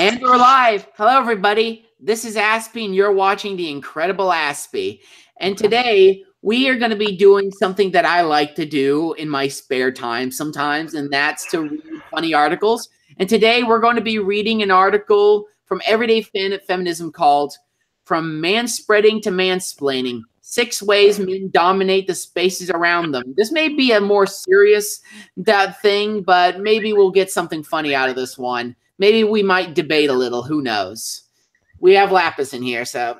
And we're live. Hello, everybody. This is Aspie, and you're watching The Incredible Aspie. And today, we are going to be doing something that I like to do in my spare time sometimes, and that's to read funny articles. And today, we're going to be reading an article from Everyday Feminism called From Manspreading to Mansplaining, 6 Ways Men Dominate the Spaces Around Them. This may be a more serious thing, but maybe we'll get something funny out of this one. Maybe we might debate a little. Who knows? We have Lapis in here, so.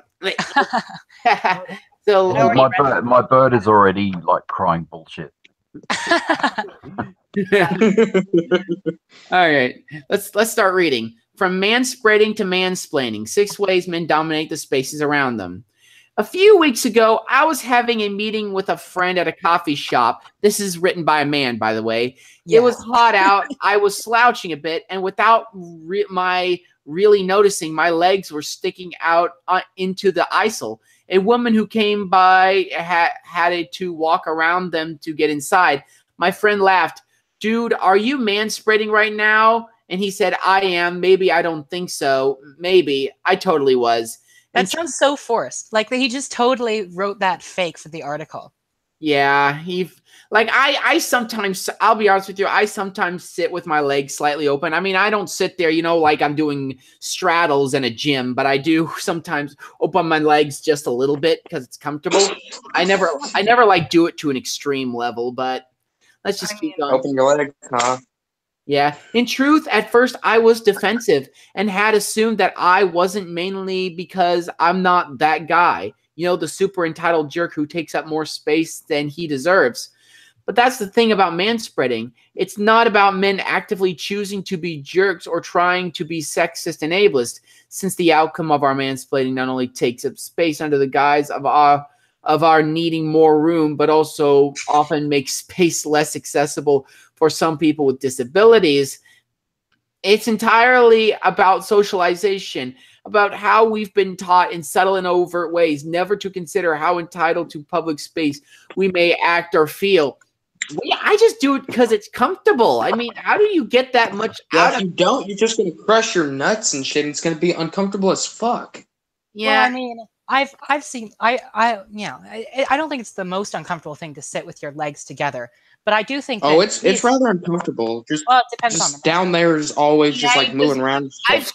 My bird is already like crying bullshit. All right, let's start reading. From Manspreading to Mansplaining, 6 Ways Men Dominate the Spaces Around Them. A few weeks ago, I was having a meeting with a friend at a coffee shop. This is written by a man, by the way. Yeah. It was hot out. I was slouching a bit, and without my really noticing, my legs were sticking out into the aisle. A woman who came by had to walk around them to get inside. My friend laughed. "Dude, are you manspreading right now?" And he said, "I am. Maybe I don't think so. Maybe." I totally was. That sounds so forced. Like he just totally wrote that fake for the article. Yeah, I sometimes, I'll be honest with you, I sometimes sit with my legs slightly open. I mean, I don't sit there, like I'm doing straddles in a gym, but I do sometimes open my legs just a little bit because it's comfortable. I never like do it to an extreme level, but let's just keep going. Open your legs, huh? Yeah. In truth, at first I was defensive and had assumed that I wasn't, mainly because I'm not that guy. The super entitled jerk who takes up more space than he deserves. But that's the thing about manspreading. It's not about men actively choosing to be jerks or trying to be sexist and ableist, since the outcome of our mansplaining not only takes up space under the guise of our needing more room, but also often makes space less accessible for some people with disabilities. It's entirely about socialization, about how we've been taught in subtle and overt ways never to consider how entitled to public space we may act or feel. I just do it because it's comfortable. I mean, how do you get that much out of it? If you don't, you're just going to crush your nuts and shit, and it's going to be uncomfortable as fuck. Yeah, well, I mean, I've seen I don't think it's the most uncomfortable thing to sit with your legs together, but I do think it's rather uncomfortable. It depends on down there is always just like moving around. I've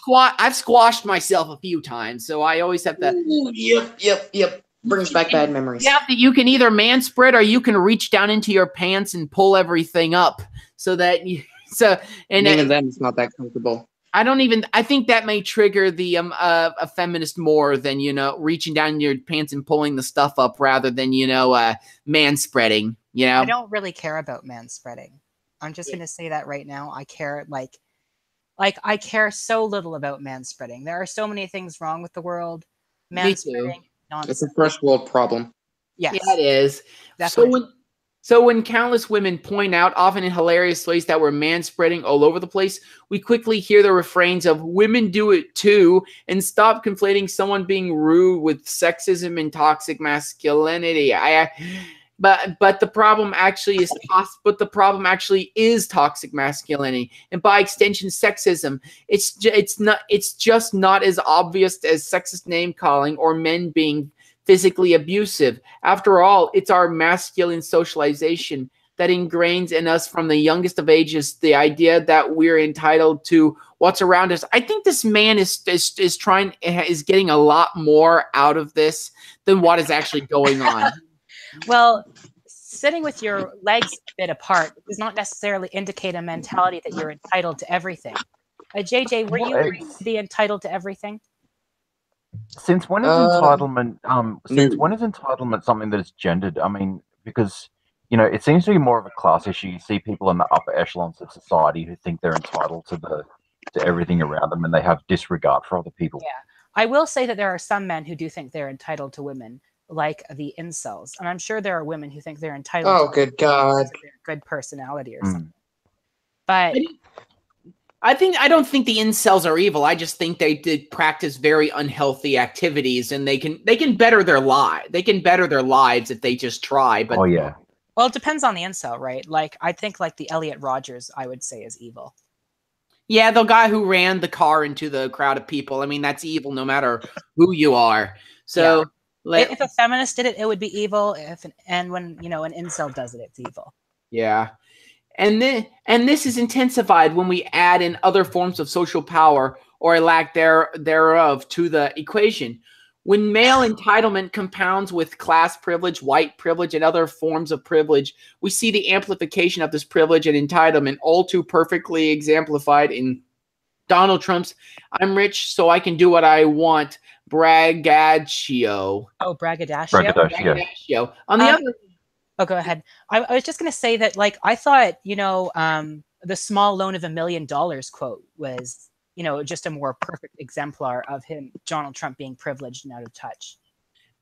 squashed myself a few times, so I always have to. Ooh, yep. Brings back bad memories. Yeah, you can either manspread or you can reach down into your pants and pull everything up so that you. And even then, it's not that comfortable. I think that may trigger the a feminist more than reaching down in your pants and pulling the stuff up rather than manspreading. I don't really care about manspreading. I'm just going to say that right now. I care I care so little about manspreading. There are so many things wrong with the world. Manspreading, nonsense. It's a first world problem. Yes. Yeah, it is. So when countless women point out, often in hilarious ways, that we're manspreading all over the place, we quickly hear the refrains of "women do it too" and stop conflating someone being rude with sexism and toxic masculinity. But the problem actually is toxic masculinity, and by extension, sexism. It's just not as obvious as sexist name calling or men being physically abusive. After all, it's our masculine socialization that ingrains in us from the youngest of ages the idea that we're entitled to what's around us. I think this man is getting a lot more out of this than what is actually going on. Well, sitting with your legs a bit apart does not necessarily indicate a mentality that you're entitled to everything. JJ, were you raised to be entitled to everything? Since when is entitlement? Since when is entitlement something that is gendered? I mean, because it seems to be more of a class issue. You see people in the upper echelons of society who think they're entitled to everything around them, and they have disregard for other people. Yeah, I will say that there are some men who do think they're entitled to women, like the incels, and I'm sure there are women who think they're entitled. Oh, good God! Good personality or something. But I don't think the incels are evil. I just think they did practice very unhealthy activities, and they can better their lives. They can better their lives if they just try. But well, it depends on the incel, right? Like I think the Elliot Rodgers, I would say, is evil. Yeah, the guy who ran the car into the crowd of people. I mean, that's evil no matter who you are. So if a feminist did it, it would be evil. And when an incel does it, it's evil. Yeah. And this is intensified when we add in other forms of social power or a lack thereof to the equation. When male entitlement compounds with class privilege, white privilege, and other forms of privilege, we see the amplification of this privilege and entitlement all too perfectly exemplified in Donald Trump's "I'm rich so I can do what I want" braggadocio. Oh, braggadocio. Braggadocio. On the other. Oh, go ahead. I was just going to say that, like, I thought, the small loan of $1 million quote was, just a more perfect exemplar of Donald Trump being privileged and out of touch.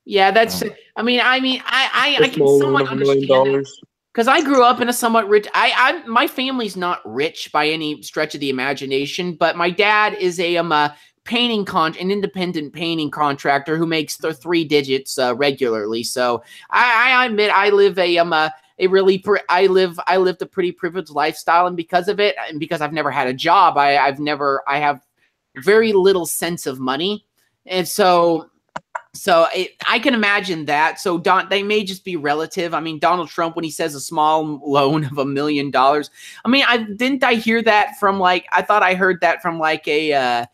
Yeah, that's. I can somewhat understand that, because I grew up in a somewhat rich. My family's not rich by any stretch of the imagination, but my dad is an independent painting contractor who makes the 3 digits regularly. So I admit I live I lived a pretty privileged lifestyle, and because of it, and because I've never had a job, I have very little sense of money, and so I can imagine that. So they may just be relative. I mean, Donald Trump, when he says a small loan of $1 million, I mean, I hear that from I thought I heard that from a.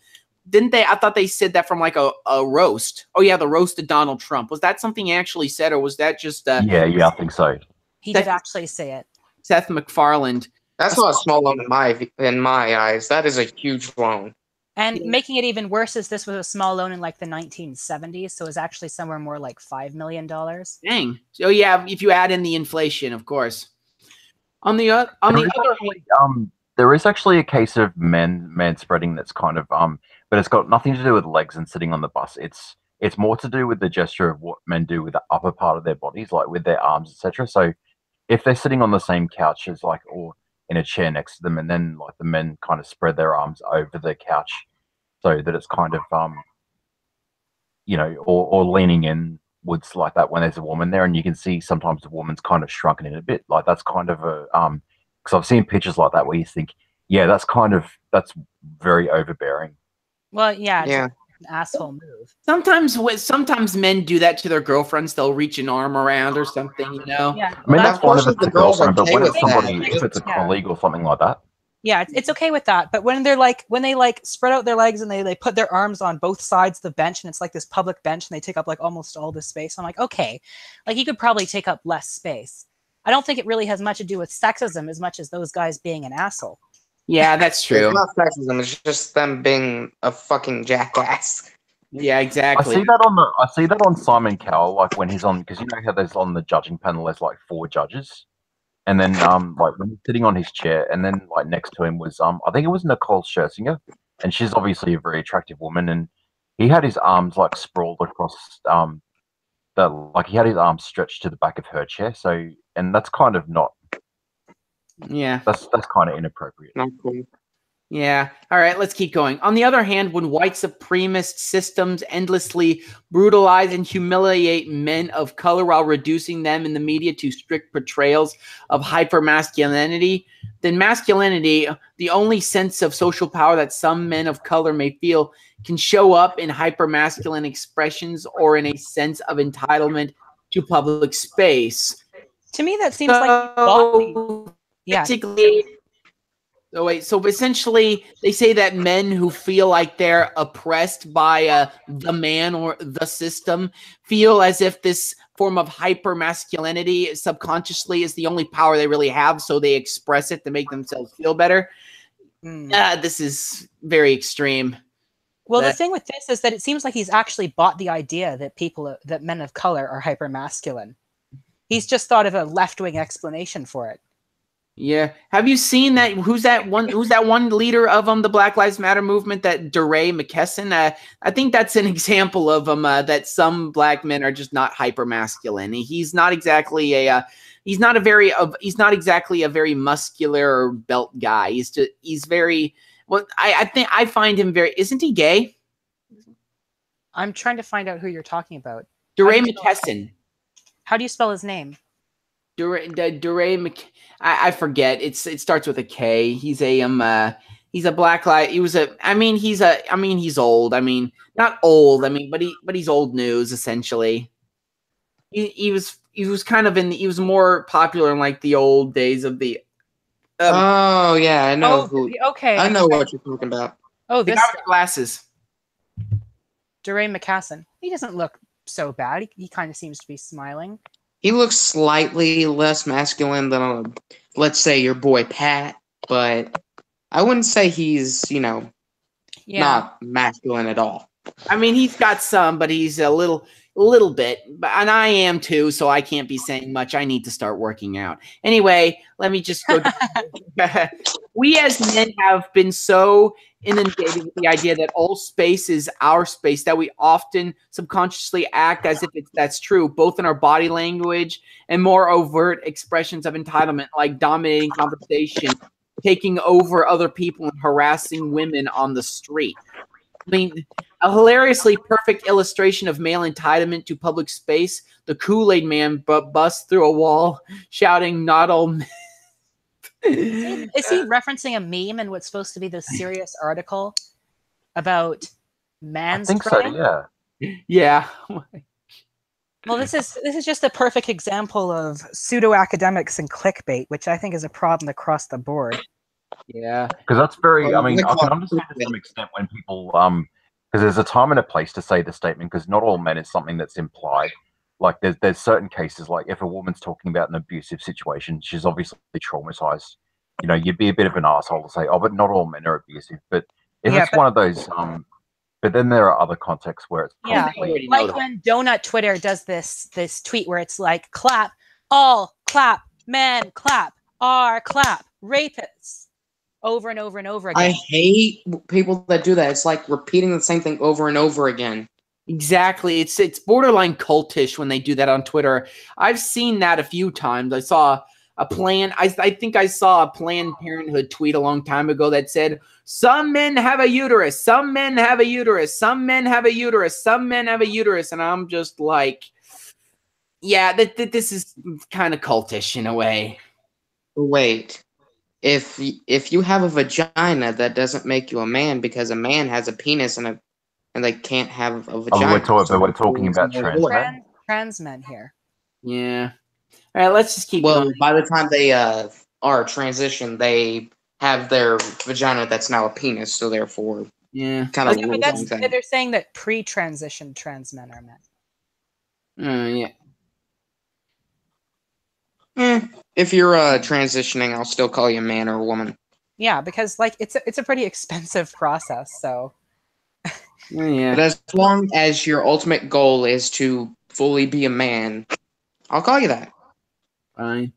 Didn't they? I thought they said that from a roast. Oh yeah, the roast of Donald Trump. Was that something he actually said, or was that just? Yeah, I think so. He did actually say it. Seth MacFarlane. That's not a small loan in my eyes. That is a huge loan. And making it even worse is this was a small loan in the 1970s, so it was actually somewhere more like $5 million. Dang. So yeah, if you add in the inflation, of course. There is actually a case of man spreading that's kind of but it's got nothing to do with legs and sitting on the bus. It's more to do with the gesture of what men do with the upper part of their bodies, like with their arms, etc. So if they're sitting on the same couch as or in a chair next to them, and then the men kind of spread their arms over the couch so that it's kind of or leaning inwards like that when there's a woman there, and you can see sometimes the woman's kind of shrunken in a bit. That's kind of a because I've seen pictures like that where you think, yeah, that's very overbearing. Well, yeah. An asshole move. Sometimes men do that to their girlfriends. They'll reach an arm around or something, Yeah. I mean, that's one of it's a girlfriend, but when it's somebody, if it's a colleague or something like that. Yeah, it's okay with that. But when they spread out their legs and they put their arms on both sides of the bench, and it's like this public bench, and they take up almost all this space, I'm like, okay, he could probably take up less space. I don't think it really has much to do with sexism as much as those guys being an asshole. Yeah, that's true. It's not sexism. It's just them being a fucking jackass. Yeah, exactly. I see that on Simon Cowell, when he's on, because you know how there's on the judging panel there's 4 judges, and then when he's sitting on his chair, and then next to him was I think it was Nicole Scherzinger, and she's obviously a very attractive woman, and he had his arms sprawled across he had his arms stretched to the back of her chair, and that's kind of not. Yeah. That's kind of inappropriate. Not cool. Yeah. All right, let's keep going. On the other hand, when white supremacist systems endlessly brutalize and humiliate men of color while reducing them in the media to strict portrayals of hypermasculinity, then masculinity, the only sense of social power that some men of color may feel, can show up in hypermasculine expressions or in a sense of entitlement to public space. To me, that seems basically. So essentially, they say that men who feel like they're oppressed by the man or the system feel as if this form of hypermasculinity subconsciously is the only power they really have, so they express it to make themselves feel better. This is very extreme. Well, the thing with this is that it seems like he's actually bought the idea that men of color are hypermasculine. He's just thought of a left-wing explanation for it. Yeah. Have you seen that? Who's that one leader of the Black Lives Matter movement? That DeRay McKesson. I think that's an example of that some black men are just not hypermasculine. He's not exactly he's not exactly a very muscular or belt guy. He's very well. I find him very. Isn't he gay? I'm trying to find out who you're talking about. DeRay McKesson. How do you spell his name? DeRay I forget. It starts with a K. He's He's a blacklight. He was a. I mean, he's a. I mean, he's old. I mean, not old. I mean, but he's old news essentially. He was kind of in. He was more popular in like the old days of the. Oh yeah, I know who. Okay, I know what you're talking about. Oh, the this guy with the glasses. DeRay McCassin. He doesn't look so bad. He kind of seems to be smiling. He looks slightly less masculine than, let's say, your boy Pat, but I wouldn't say he's, not masculine at all. I mean, he's got some, but he's a little bit. And I am too, so I can't be saying much. I need to start working out. Anyway, let me just go. We as men have been so inundated with the idea that all space is our space that we often subconsciously act as if that's true, both in our body language and more overt expressions of entitlement, like dominating conversation, taking over other people, and harassing women on the street. I mean, a hilariously perfect illustration of male entitlement to public space, the Kool-Aid man busts through a wall shouting, "Not all men." Is he referencing a meme in what's supposed to be the serious article about manspreading? I think so, yeah. Yeah. Well, this is just a perfect example of pseudo-academics and clickbait, which I think is a problem across the board. Yeah. Because that's very, I mean, I can understand to some extent when people, because there's a time and a place to say the statement, because not all men is something that's implied. Like there's certain cases, like if a woman's talking about an abusive situation, she's obviously traumatized. You'd be a bit of an asshole to say, oh, but not all men are abusive. But if it's one of those, but then there are other contexts where it's probably like when Donut Twitter does this tweet where it's like, clap, all clap, men clap, are clap, rapists, over and over and over again. I hate people that do that. It's like repeating the same thing over and over again. Exactly. It's borderline cultish when they do that on Twitter. I've seen that a few times. I saw a I think I saw a Planned Parenthood tweet a long time ago that said, some men have a uterus, some men have a uterus, some men have a uterus, some men have a uterus. And I'm just like, yeah, this is kind of cultish in a way. Wait. If you have a vagina, that doesn't make you a man, because a man has a penis and they can't have a vagina. We're talking about trans men. Trans men here. Yeah. All right, let's just keep going. By the time they are transitioned, they have their vagina that's now a penis, so therefore, kind of. But they're saying that pre-transition trans men are men. Yeah. If you're transitioning, I'll still call you a man or a woman. Yeah, because like it's a pretty expensive process. So. Yeah. But as long as your ultimate goal is to fully be a man, I'll call you that. Fine.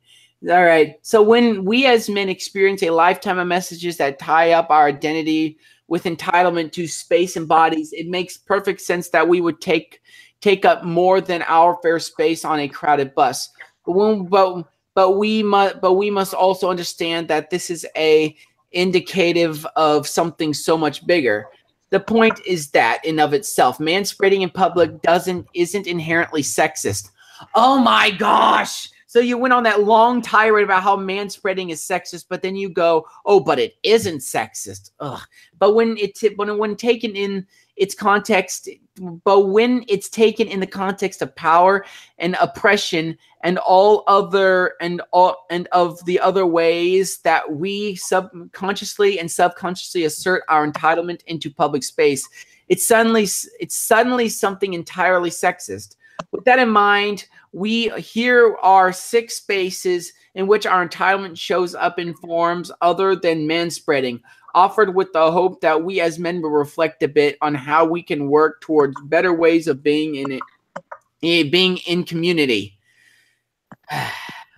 All right. So when we as men experience a lifetime of messages that tie up our identity with entitlement to space and bodies, it makes perfect sense that we would take up more than our fair space on a crowded bus. But we must also understand that this is a indicative of something so much bigger. The point is that in of itself, manspreading in public isn't inherently sexist. Oh my gosh! So you went on that long tirade about how manspreading is sexist, but then you go, oh, but it isn't sexist. Ugh. But when taken in its context, when it's taken in the context of power and oppression and all of the other ways that we subconsciously and subconsciously assert our entitlement into public space, it's suddenly something entirely sexist. With that in mind, here are 6 spaces in which our entitlement shows up in forms other than manspreading, offered with the hope that we as men will reflect a bit on how we can work towards better ways of being in community.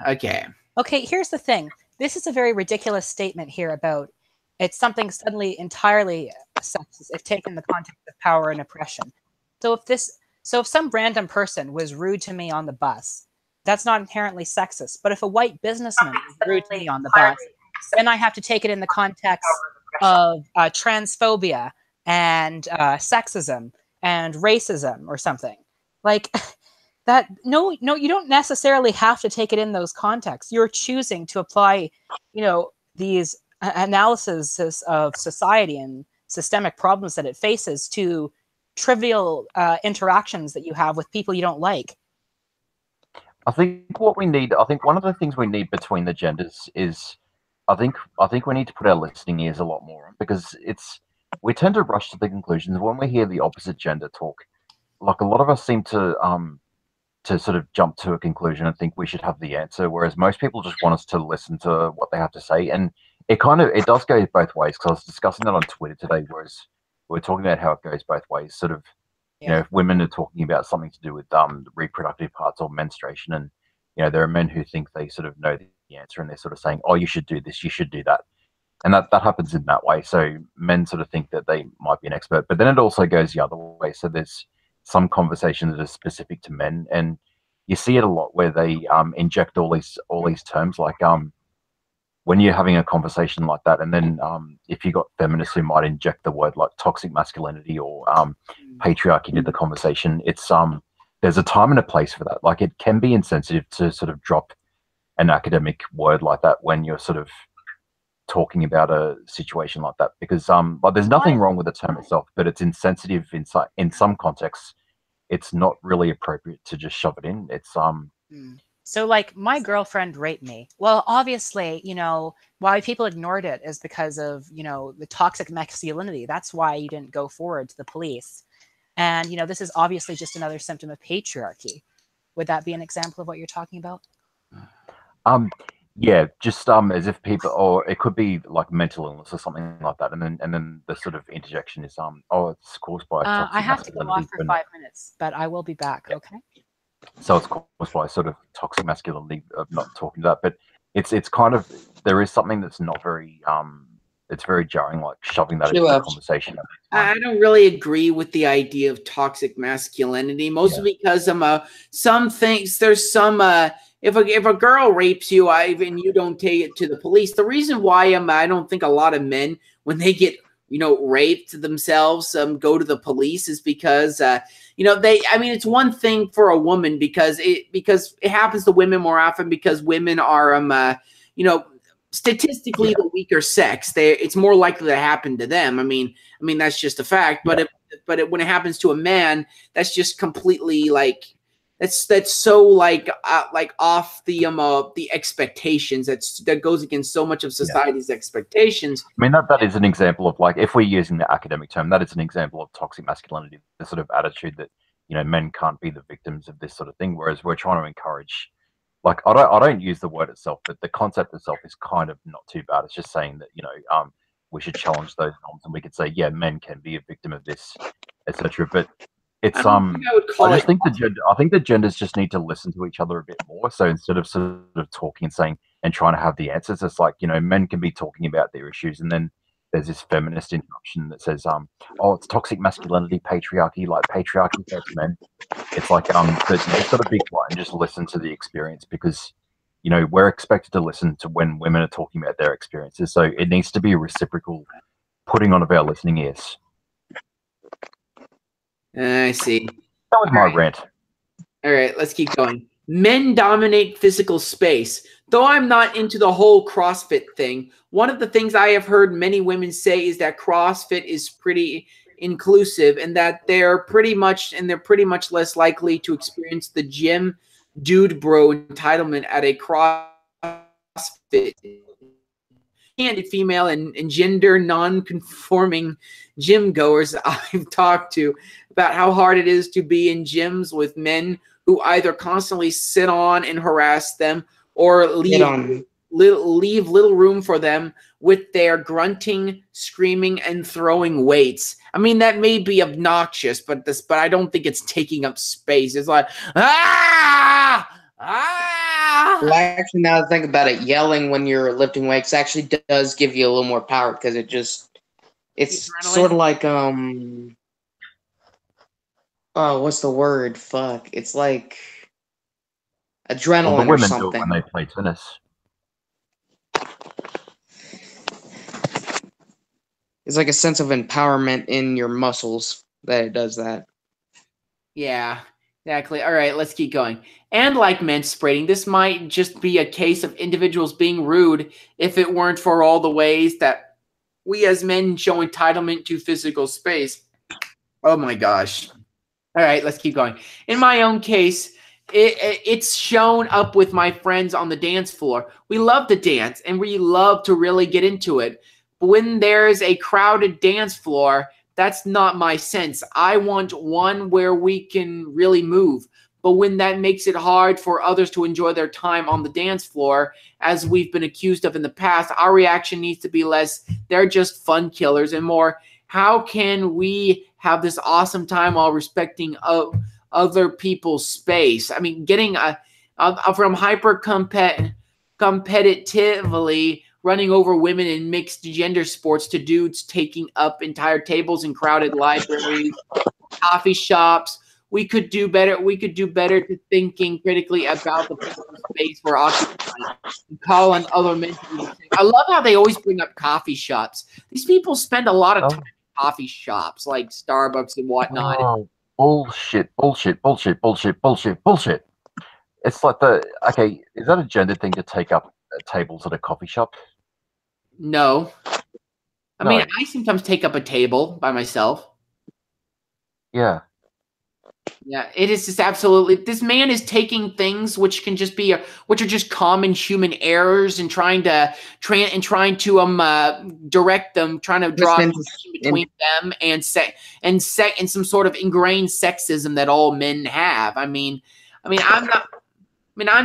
Okay. Okay, here's the thing. This is a very ridiculous statement here about it's something suddenly entirely sexist if taken in the context of power and oppression. So if some random person was rude to me on the bus, that's not inherently sexist. But if a white businessman is rude to me on the bus, then I have to take it in the context of transphobia and sexism and racism or something. Like that. No, you don't necessarily have to take it in those contexts. You're choosing to apply, these analysis of society and systemic problems that it faces to trivial interactions that you have with people you don't like. I think what we need, I think one of the things we need between the genders is, I think we need to put our listening ears a lot more on, because we tend to rush to the conclusions when we hear the opposite gender talk. Like, a lot of us seem to sort of jump to a conclusion and think we should have the answer, whereas most people just want us to listen to what they have to say. And it does go both ways, because I was discussing that on Twitter today, whereas we're talking about how it goes both ways. Sort of, you know, if women are talking about something to do with reproductive parts or menstruation, and there are men who think they sort of know the answer, and they're sort of saying, oh, you should do this, you should do that. And that happens in that way. So men sort of think that they might be an expert, but then it also goes the other way. So there's some conversations that are specific to men, and you see it a lot where they inject all these terms, like when you're having a conversation like that, and then if you got feminists who might inject the word like toxic masculinity or patriarchy into the conversation, it's there's a time and a place for that. Like, it can be insensitive to sort of drop an academic word like that when you're sort of talking about a situation like that, because like, there's nothing wrong with the term itself, but it's insensitive in some contexts. It's not really appropriate to just shove it in. It's So, like, my girlfriend raped me. Well, obviously, why people ignored it is because of, the toxic masculinity. That's why you didn't go forward to the police. And, this is obviously just another symptom of patriarchy. Would that be an example of what you're talking about? Yeah, just as if people, or it could be like mental illness or something like that, and then the sort of interjection is oh, it's caused by toxic I have to go off masculinity. for 5 minutes, but I will be back. Yeah. Okay. So it's caused by sort of toxic masculinity of not talking to that, but it's kind of, there is something that's not very it's very jarring, like shoving that into the conversation. I don't really agree with the idea of toxic masculinity, mostly because some things, there's some if a girl rapes you, and you don't take it to the police, the reason why I don't think a lot of men, when they get raped themselves, go to the police, is because it's one thing for a woman because it happens to women more often, because women are statistically the weaker sex. It's more likely to happen to them. I mean that's just a fact. But when it happens to a man, that's just completely like that's so like off the expectations. That goes against so much of society's expectations. I mean, that is an example of, like, if we're using the academic term, that is an example of toxic masculinity, the sort of attitude that men can't be the victims of this sort of thing, whereas we're trying to encourage. Like, I don't use the word itself, but the concept itself is kind of not too bad. It's just saying that we should challenge those norms, and we could say, yeah, men can be a victim of this, etc. But it's I just think the genders just need to listen to each other a bit more. So instead of sort of talking and saying and trying to have the answers, it's like men can be talking about their issues, and then there's this feminist interruption that says oh, it's toxic masculinity, patriarchy, like patriarchy hurts men. It's like but you've got to be quiet and just listen to the experience, because we're expected to listen to when women are talking about their experiences, so it needs to be a reciprocal putting on of our listening ears. I see. That was my rant. All right, let's keep going. Men dominate physical space. Though I'm not into the whole CrossFit thing, one of the things I have heard many women say is that CrossFit is pretty inclusive, and that they're pretty much less likely to experience the gym dude bro entitlement at a CrossFit. And female and gender non-conforming gym goers I've talked to about how hard it is to be in gyms with men who either constantly sit on and harass them, or leave little room for them with their grunting, screaming, and throwing weights. I mean, that may be obnoxious, but I don't think it's taking up space. It's like, ah! Well, actually, now that I think about it, yelling when you're lifting weights actually does give you a little more power, because it's sort of like oh, what's the word? Fuck, it's like adrenaline or something. The women do it when they play tennis. It's like a sense of empowerment in your muscles that it does that. Yeah. Exactly. All right, let's keep going. And like mansplaining, this might just be a case of individuals being rude if it weren't for all the ways that we as men show entitlement to physical space. Oh my gosh. All right, let's keep going. In my own case, it's shown up with my friends on the dance floor. We love to dance and we love to really get into it. But when there's a crowded dance floor, that's not my sense. I want one where we can really move. But when that makes it hard for others to enjoy their time on the dance floor, as we've been accused of in the past, our reaction needs to be less, they're just fun killers, and more, how can we have this awesome time while respecting other people's space? I mean, getting from competitively running over women in mixed gender sports to dudes taking up entire tables in crowded libraries, coffee shops. We could do better. We could do better to thinking critically about the physical space we're occupying and call on other men to do the same. I love how they always bring up coffee shops. These people spend a lot of time in coffee shops like Starbucks and whatnot. Oh, bullshit. It's like okay, is that a gender thing to take up tables at a coffee shop? No. I mean, I sometimes take up a table by myself. Yeah. Yeah, it is just absolutely. This man is taking things which can just be, which are just common human errors, and trying to direct them, trying to draw a connection between them and some sort of ingrained sexism that all men have. I'm not. When I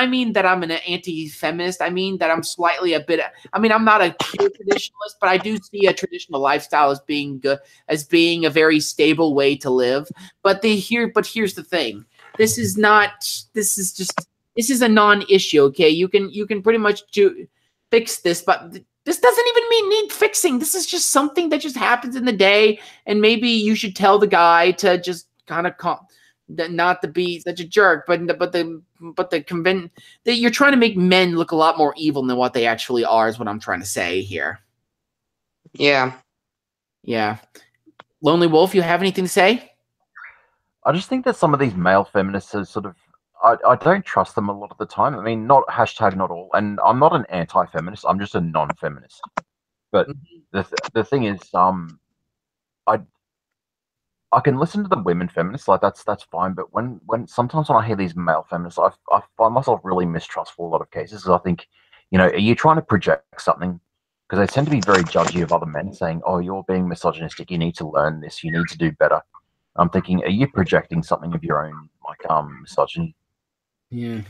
mean that I'm an anti-feminist, I mean that I'm slightly a bit. I'm not a pure traditionalist, but I do see a traditional lifestyle as being good, as being a very stable way to live. But here's the thing: this is a non-issue. Okay, you can pretty much fix this, but this doesn't even need fixing. This is just something that just happens in the day, and maybe you should tell the guy to just kind of not to be such a jerk, but that you're trying to make men look a lot more evil than what they actually are is what I'm trying to say here. Yeah. Lonely Wolf, you have anything to say? I just think that some of these male feminists are sort of, I don't trust them a lot of the time. I mean, not all, and I'm not an anti-feminist. I'm just a non-feminist. But the thing is, I can listen to the women feminists, like that's fine. But when sometimes when I hear these male feminists, I find myself really mistrustful a lot of cases, because I think, are you trying to project something? Because they tend to be very judgy of other men, saying, "Oh, you're being misogynistic. You need to learn this. You need to do better." I'm thinking, are you projecting something of your own, like misogyny? Yeah.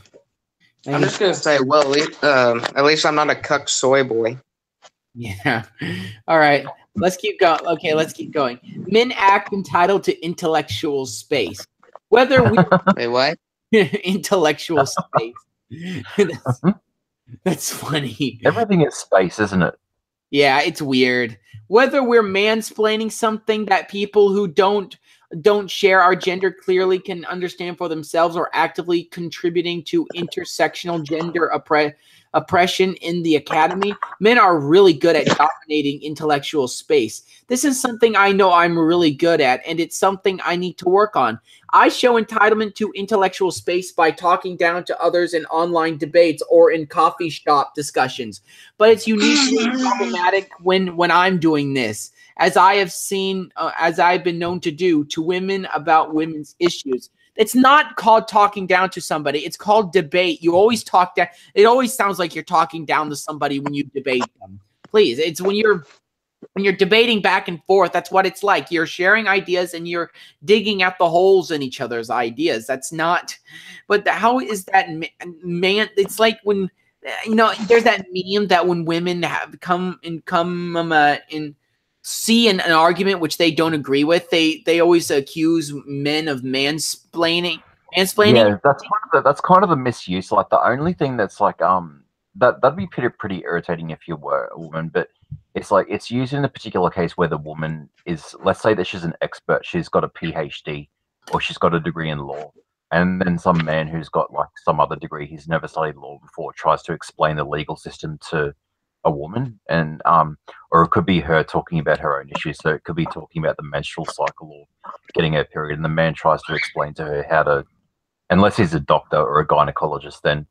I'm just gonna say, well, at least I'm not a cuck soy boy. Yeah. All right. Let's keep going. Okay, let's keep going. Men act entitled to intellectual space. Whether we Wait, what? Intellectual space. That's funny. Everything is space, isn't it? Yeah, it's weird. Whether we're mansplaining something that people who don't share our gender clearly can understand for themselves, or actively contributing to intersectional gender oppression in the academy, men are really good at dominating intellectual space. This is something I know I'm really good at, and it's something I need to work on. I show entitlement to intellectual space by talking down to others in online debates or in coffee shop discussions, but it's uniquely problematic when I'm doing this, as I have seen, as I've been known to do to women about women's issues. It's not called talking down to somebody. It's called debate. You always talk down. It always sounds like you're talking down to somebody when you debate them. Please, it's when you're debating back and forth. That's what it's like. You're sharing ideas and you're digging at the holes in each other's ideas. That's not. But how is that, man? It's like when there's that meme that when women have come in see an argument which they don't agree with, they always accuse men of mansplaining. Yeah, that's kind of the misuse. Like, the only thing that's like that'd be pretty irritating if you were a woman, but it's like it's used in a particular case where the woman is, let's say that she's an expert, she's got a PhD or she's got a degree in law, and then some man who's got like some other degree, he's never studied law before, tries to explain the legal system to a woman, and or it could be her talking about her own issues. So it could be talking about the menstrual cycle or getting her period, and the man tries to explain to her how to, unless he's a doctor or a gynecologist, then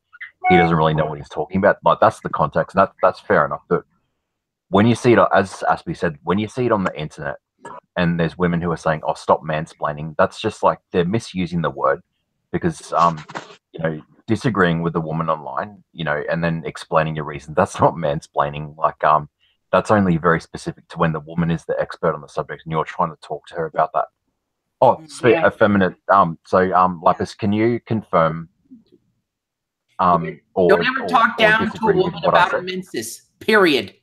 he doesn't really know what he's talking about. Like, that's the context, and that's fair enough. But when you see it, as Aspie said, when you see it on the internet, and there's women who are saying, "Oh, stop mansplaining," that's just like they're misusing the word, because disagreeing with the woman online, and then explaining your reason, that's not mansplaining. Like, that's only very specific to when the woman is the expert on the subject and you're trying to talk to her about that. Oh, Yeah. effeminate. Lapis, can you confirm? Don't ever talk down to a woman about her menses. Period.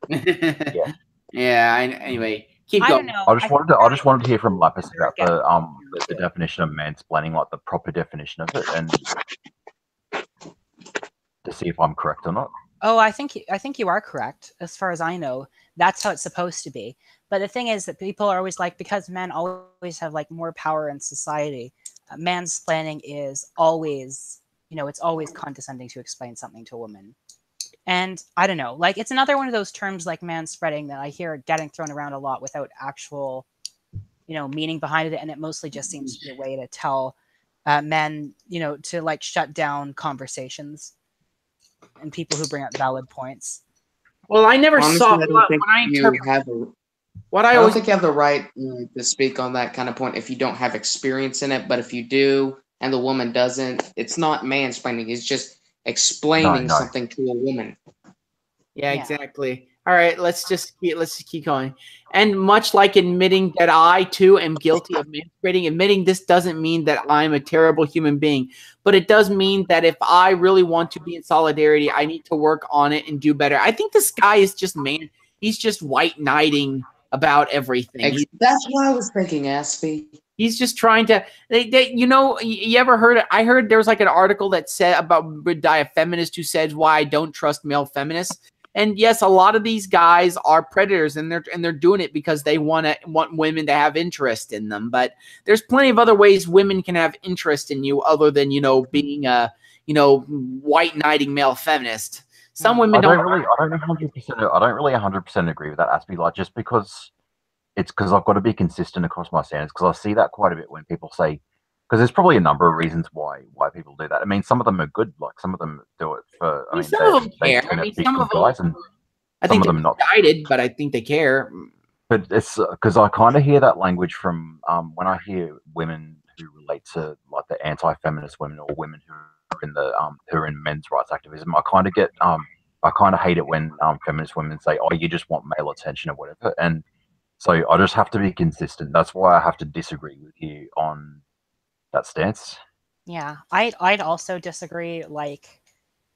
Yeah. Yeah. Anyway, keep going. I don't know. I just wanted to hear from Lapis about the definition of mansplaining, like the proper definition of it, and to see if I'm correct or not. Oh, I think you are correct. As far as I know, that's how it's supposed to be. But the thing is that people are always like, because men always have like more power in society, mansplaining is always, it's always condescending to explain something to a woman. And I don't know, like, it's another one of those terms like manspreading that I hear getting thrown around a lot without actual, meaning behind it. And it mostly just seems to be a way to tell men, to like shut down conversations and people who bring up valid points. Well, I never Honestly, saw I don't think when I interpret I don't think you have the right to speak on that kind of point if you don't have experience in it. But if you do, and the woman doesn't, it's not mansplaining. It's just explaining something to a woman. Yeah, exactly. All right, let's just keep going. And much like admitting that I too am guilty of manspreading, admitting this doesn't mean that I'm a terrible human being, but it does mean that if I really want to be in solidarity, I need to work on it and do better. I think this guy is just he's just white knighting about everything. That's what I was thinking, Aspie. He's just trying to. You ever heard it? I heard there was like an article that said about a feminist who said why I don't trust male feminists. And yes, a lot of these guys are predators, and they're doing it because they want women to have interest in them. But there's plenty of other ways women can have interest in you, other than being a white knighting male feminist. Some women don't. I don't 100%. I don't really 100% agree with that, Aspie. Like, just because I've got to be consistent across my standards, because I see that quite a bit when people say, because there's probably a number of reasons why people do that. I mean, some of them are good, like some of them do it for. I mean, some of them care. I mean, some of them. Guys, and I think they're not guided, but I think they care. But it's because I kind of hear that language from when I hear women who relate to like the anti-feminist women, or women who are in men's rights activism. I kind of get I kind of hate it when feminist women say, "Oh, you just want male attention" or whatever, and so I just have to be consistent. That's why I have to disagree with you on that stance. Yeah, I'd also disagree. Like,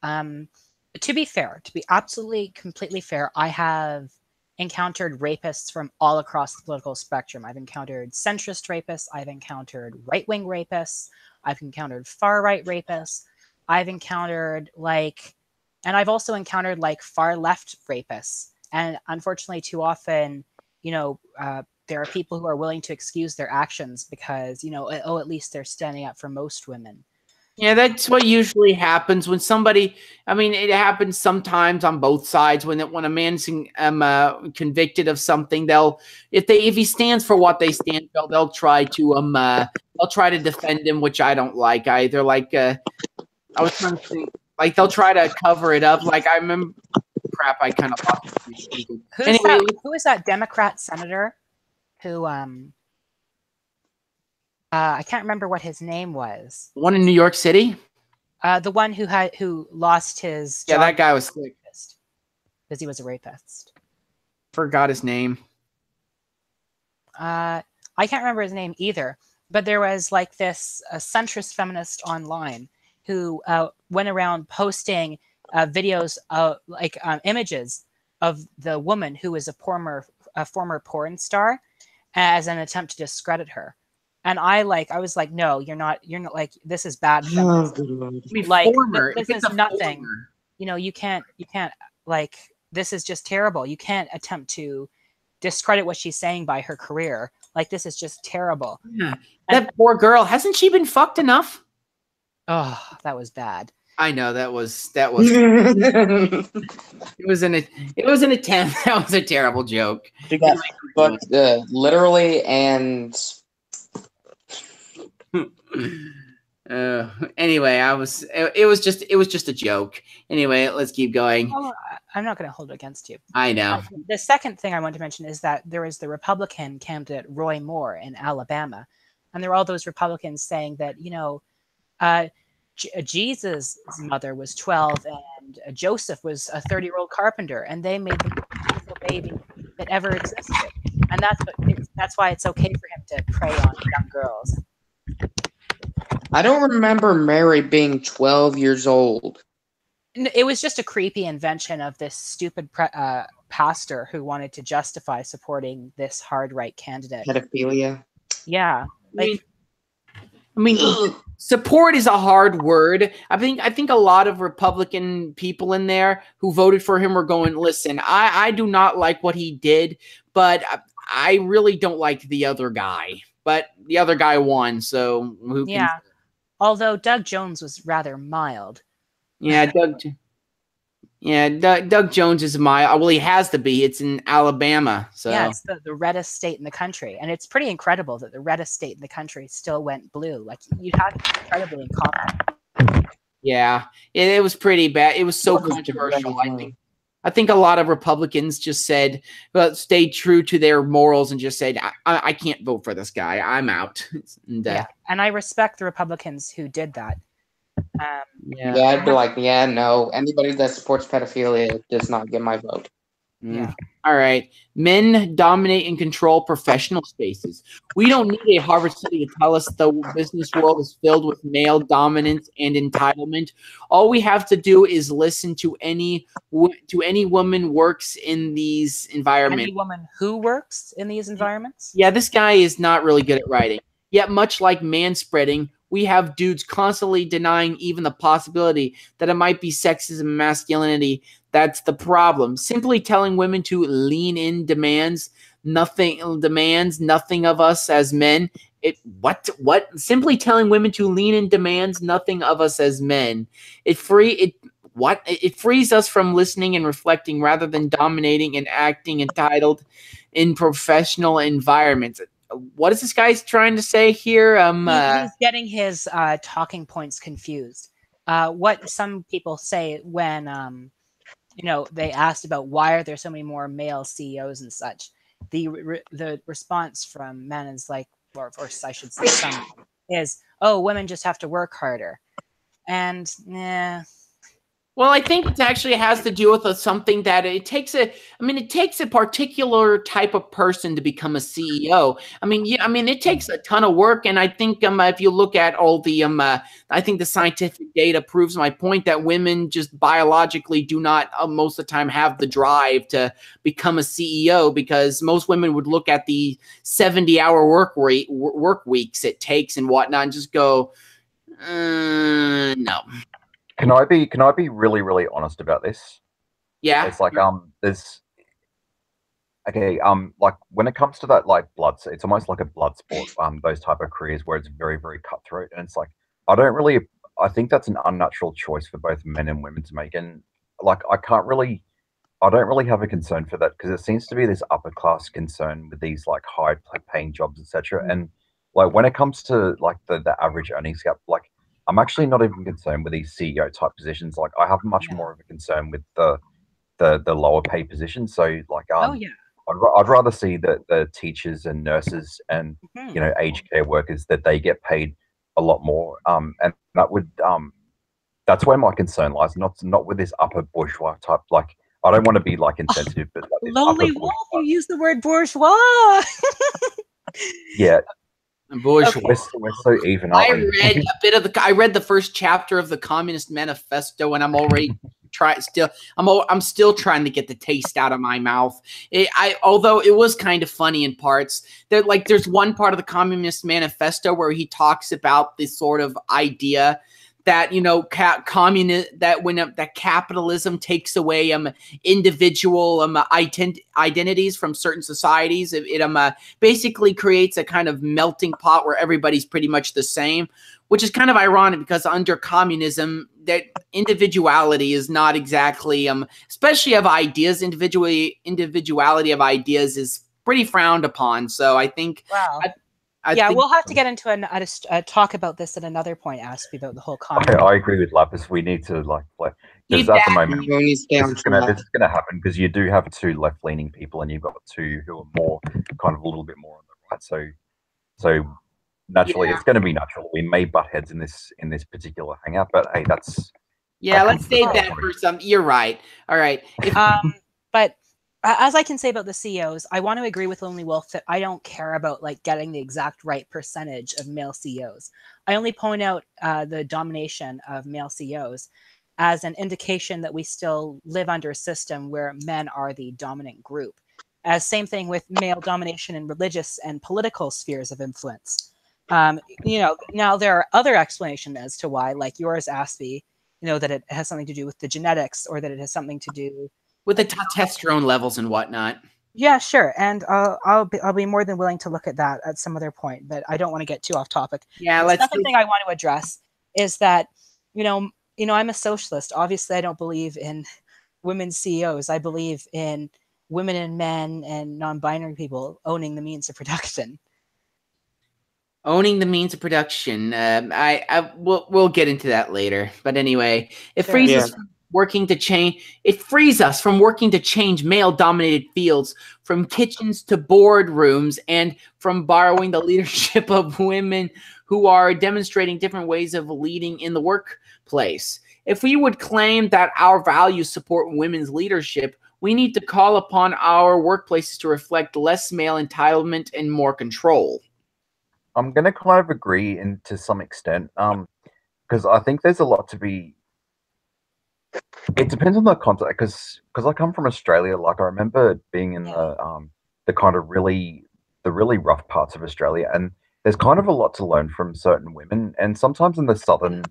to be fair, to be absolutely completely fair, I have encountered rapists from all across the political spectrum. I've encountered centrist rapists. I've encountered right-wing rapists. I've encountered far-right rapists. I've encountered and I've also encountered like far-left rapists. And unfortunately, too often, there are people who are willing to excuse their actions because, at least they're standing up for most women. Yeah, that's what usually happens when somebody. I mean, it happens sometimes on both sides. When a man's convicted of something, if he stands for what they stand for, they'll try to defend him, which I don't like either. Like, I was trying to think, like they'll try to cover it up. Like, I remember. Crap, I kind of lost it. Who is that Democrat senator who I can't remember what his name was. One in New York City? The one who lost his job. Yeah, that guy was sick because he was a rapist. Forgot his name. I can't remember his name either, but there was like this centrist feminist online who went around posting videos of images of the woman who was a former porn star as an attempt to discredit her. And I was like, no, you're not like, this is bad feminism. This is nothing. You can't like, this is just terrible. You can't attempt to discredit what she's saying by her career. Like, this is just terrible. Yeah. That poor girl, hasn't she been fucked enough? Oh, that was bad. I know that was it was an attempt. That was a terrible joke. She got fucked literally and anyway, it was just a joke. Anyway, let's keep going. Oh, I'm not going to hold it against you. I know. The second thing I want to mention is that there is the Republican candidate Roy Moore in Alabama, and there are all those Republicans saying that, you know, Jesus' mother was 12 and Joseph was a 30-year-old carpenter, and they made the most beautiful baby that ever existed, and that's why it's okay for him to prey on young girls. I don't remember Mary being 12 years old. It was just a creepy invention of this stupid pastor who wanted to justify supporting this hard right candidate. Pedophilia. Yeah, like. I mean, support is a hard word. I think a lot of Republican people in there who voted for him were going, listen, I do not like what he did, but I really don't like the other guy. But the other guy won, so who can... Yeah. Although Doug Jones was rather mild. Yeah, Doug Jones is well, he has to be. It's in Alabama. So yeah, it's the reddest state in the country. And it's pretty incredible that the reddest state in the country still went blue. Like, you'd have to be incredibly incompetent. Yeah, it was pretty bad. It was so controversial. I think a lot of Republicans just said, well, stayed true to their morals and just said, I can't vote for this guy. I'm out. And, yeah, and I respect the Republicans who did that. Yeah, I'd be like, yeah, no. Anybody that supports pedophilia does not get my vote. Yeah. All right. Men dominate and control professional spaces. We don't need a Harvard study to tell us the business world is filled with male dominance and entitlement. All we have to do is listen to any woman works in these environments. Any woman who works in these environments? Yeah, this guy is not really good at writing. Yet, much like manspreading, we have dudes constantly denying even the possibility that it might be sexism and masculinity. That's the problem. Simply telling women to lean in demands nothing of us as men. What? Simply telling women to lean in demands nothing of us as men. It frees us from listening and reflecting rather than dominating and acting entitled in professional environments. What is this guy trying to say here? He's getting his talking points confused. What some people say when they asked about why are there so many more male CEOs and such, the response from men is like, or I should say some, is, oh, women just have to work harder. And well, I think it actually has to do with something that it takes a particular type of person to become a CEO. It takes a ton of work, and I think if you look at all the I think the scientific data proves my point that women just biologically do not most of the time have the drive to become a CEO, because most women would look at the 70-hour work weeks it takes and whatnot and just go, no. Can I be really, really honest about this? Yeah. It's like like when it comes to that, like it's almost like a blood sport, those type of careers where it's very, very cutthroat. And it's like I think that's an unnatural choice for both men and women to make. And like I don't really have a concern for that, because it seems to be this upper class concern with these like high paying jobs, etc. And like when it comes to like the average earnings gap, like I'm actually not even concerned with these CEO type positions. Like I have much more of a concern with the lower pay positions. So like I'd rather see the teachers and nurses and aged care workers, that they get paid a lot more. And that would that's where my concern lies. Not with this upper bourgeois type. Like I don't want to be like insensitive, but like this Lonely Wolf, you use the word bourgeois. Yeah. Bourgeois. We're so even. I read the first chapter of the Communist Manifesto, and I'm already I'm still trying to get the taste out of my mouth. Although it was kind of funny in parts. There's one part of the Communist Manifesto where he talks about this sort of idea that that capitalism takes away individual identities from certain societies. It basically creates a kind of melting pot where everybody's pretty much the same, which is kind of ironic because under communism, that individuality is not exactly especially of ideas. Individuality of ideas is pretty frowned upon. So I think. Wow. I think, we'll have to get into a talk about this at another point, Aspie, about the whole Okay, I agree with Lapis. We need to because at the moment this is gonna happen because you do have two left-leaning people and you've got two who are more kind of a little bit more on the right. So naturally, it's going to be natural. We may butt heads in this particular hangout, but hey, that's let's save that for some. You're right. All right, but. As I can say about the CEOs, I want to agree with Lonely Wolf that I don't care about getting the exact right percentage of male CEOs. I only point out the domination of male CEOs as an indication that we still live under a system where men are the dominant group. Same thing with male domination in religious and political spheres of influence. Now there are other explanations as to why, like yours, Aspie, that it has something to do with the genetics or that it has something to do with the testosterone levels and whatnot. Yeah, sure. And I'll be more than willing to look at that at some other point, but I don't want to get too off topic. Yeah, the second thing I want to address is that, I'm a socialist. Obviously, I don't believe in women CEOs. I believe in women and men and non-binary people owning the means of production. Owning the means of production. We'll get into that later. But anyway, it frees us from working to change. It frees us from working to change male-dominated fields, from kitchens to boardrooms, and from borrowing the leadership of women who are demonstrating different ways of leading in the workplace. If we would claim that our values support women's leadership, we need to call upon our workplaces to reflect less male entitlement and more control. I'm going to kind of agree to some extent, because I think there's a lot to be. It depends on the context, because I come from Australia. Like I remember being in the kind of really rough parts of Australia, and there's kind of a lot to learn from certain women, and sometimes in the southern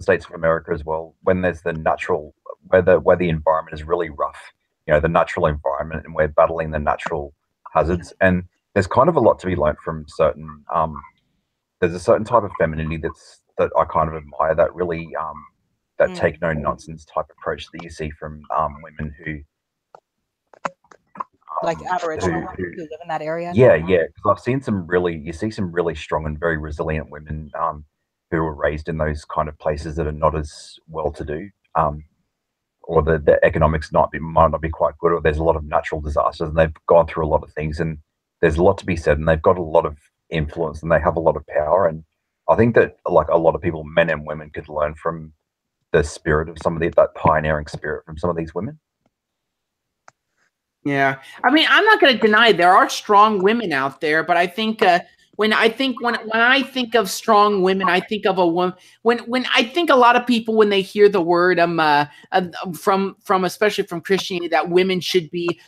states of America as well, when there's the natural where the environment is really rough, the natural environment, and we're battling the natural hazards, and there's kind of a lot to be learned from certain. There's a certain type of femininity that I kind of admire, that really that take no nonsense type approach that you see from women who like Aboriginal women who live in that area. Yeah, because I've seen you see some really strong and very resilient women who were raised in those kind of places that are not as well to do, or the economics might not be quite good, or there's a lot of natural disasters and they've gone through a lot of things, and there's a lot to be said, and they've got a lot of influence and they have a lot of power. And I think that a lot of people, men and women, could learn from the spirit of that pioneering spirit from some of these women. Yeah, I mean, I'm not going to deny there are strong women out there, but I think when I think of strong women, I think of a woman. When I think a lot of people, when they hear the word from especially from Christianity, that women should be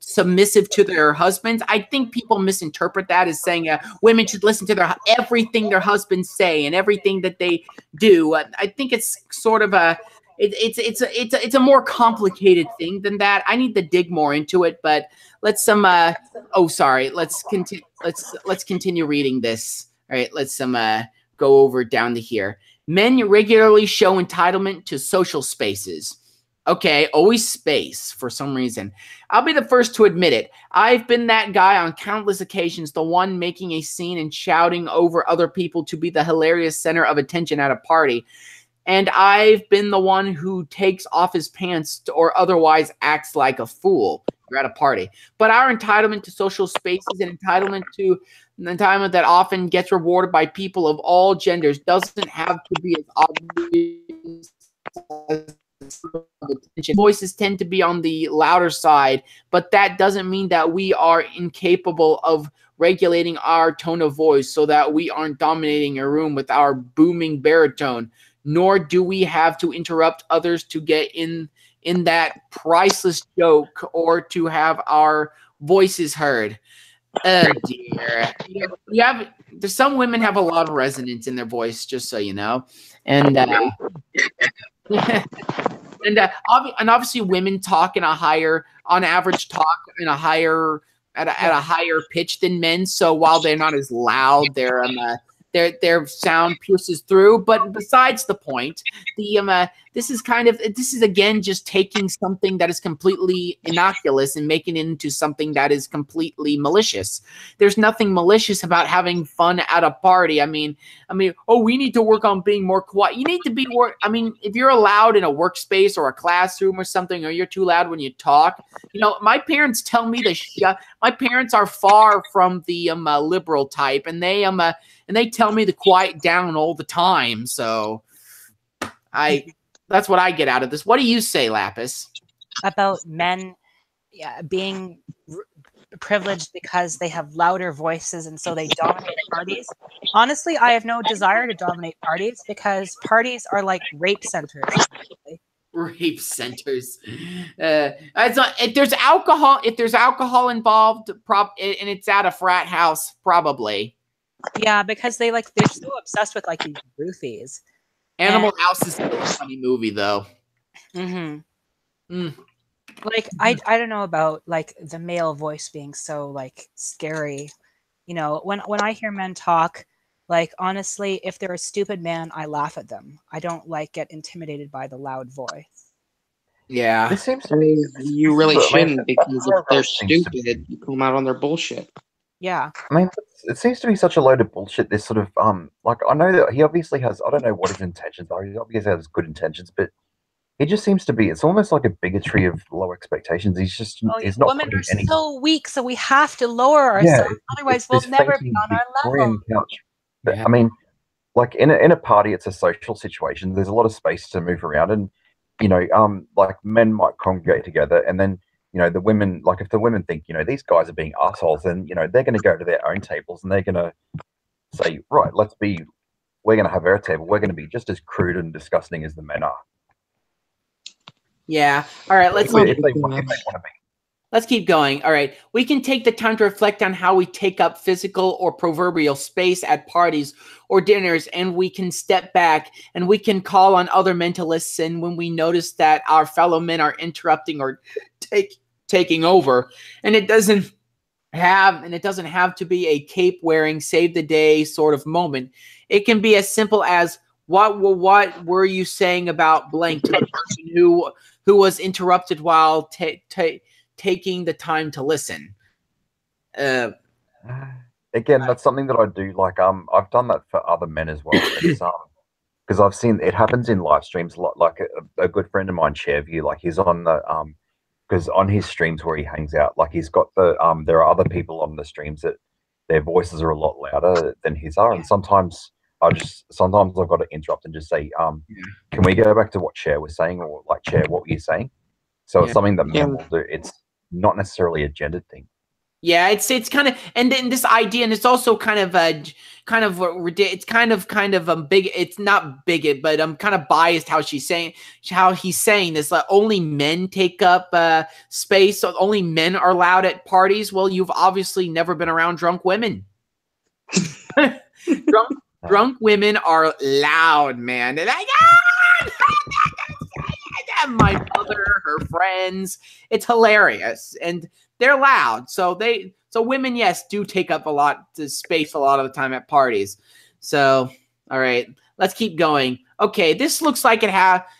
submissive to their husbands, I think people misinterpret that as saying women should listen to everything their husbands say and everything that they do. I think it's sort of a it's a more complicated thing than that. I need to dig more into it, but let's continue reading this. All right, let's go over down to here. Men regularly show entitlement to social spaces. Okay, always space for some reason. I'll be the first to admit it. I've been that guy on countless occasions, the one making a scene and shouting over other people to be the hilarious center of attention at a party. And I've been the one who takes off his pants or otherwise acts like a fool. You're at a party. But our entitlement to social spaces and entitlement that often gets rewarded by people of all genders doesn't have to be as obvious as attention. Voices tend to be on the louder side, but that doesn't mean that we are incapable of regulating our tone of voice so that we aren't dominating a room with our booming baritone. Nor do we have to interrupt others to get in that priceless joke or to have our voices heard. Oh dear. there's some women have a lot of resonance in their voice, just so you know, and and obviously women talk in a higher, on average, talk in a higher at a higher pitch than men. So while they're not as loud, their sound pierces through. But besides the point, this is again just taking something that is completely innocuous and making it into something that is completely malicious. There's nothing malicious about having fun at a party. I mean, oh, we need to work on being more quiet. You need to be more. I mean, if you're loud in a workspace or a classroom or something, or you're too loud when you talk, you know, my parents tell me to shut. My parents are far from the liberal type, and they tell me to quiet down all the time. So that's what I get out of this. What do you say, Lapis? About men being privileged because they have louder voices and so they dominate parties. Honestly, I have no desire to dominate parties because parties are like rape centers. Rape centers. If there's alcohol involved, and it's at a frat house, probably. Yeah, because they're so obsessed with like these roofies. Animal House is still a funny movie, though. Like I don't know about like the male voice being so like scary. You know, when I hear men talk, like honestly, if they're a stupid man, I laugh at them. I don't like get intimidated by the loud voice. Yeah, this seems to be. You really shouldn't, because if they're stupid, you come out on their bullshit. Yeah. I mean, it seems to be such a load of bullshit. This sort of like, I know that he obviously has. I don't know what his intentions are. He obviously has good intentions, but he just seems to be. It's almost like a bigotry of low expectations. He's not. Women are so weak, so we have to lower ourselves. Yeah, otherwise, we'll never be on our level. Couch. But, I mean, like in a party, it's a social situation. There's a lot of space to move around, and you know, like men might congregate together, and then, you know, the women, like if the women think, you know, these guys are being assholes, then, you know, they're going to go to their own tables and they're going to say, right, we're going to have our table. We're going to be just as crude and disgusting as the men are. Yeah. All right. Let's if they want to be. Let's keep going. All right. We can take the time to reflect on how we take up physical or proverbial space at parties or dinners, and we can step back and we can call on other men to listen when we notice that our fellow men are interrupting or taking over. And it doesn't have to be a cape wearing, save the day sort of moment. It can be as simple as, what were you saying about blank, to the person who was interrupted while taking the time to listen. Again, that's something that I do. Like, I've done that for other men as well. Because I've seen it happens in live streams a lot. Like a good friend of mine, Shareview, like he's on the because on his streams where he hangs out, like he's got the there are other people on the streams that their voices are a lot louder than his are, and sometimes I've got to interrupt and just say, can we go back to what Cher was saying, or like, Cher, what were you saying? So it's something that men will do. It's not necessarily a gendered thing. Yeah, it's kind of, and then this idea, and it's also kind of it's kind of big. It's not bigot, but I'm kind of biased how he's saying this. Like, only men take up space. So only men are allowed at parties. Well, you've obviously never been around drunk women. Drunk women are loud, man. They're like, my mother, her friends. It's hilarious, and they're loud. So women, yes, do take up a lot of space a lot of the time at parties. So, all right, let's keep going. Okay, this looks like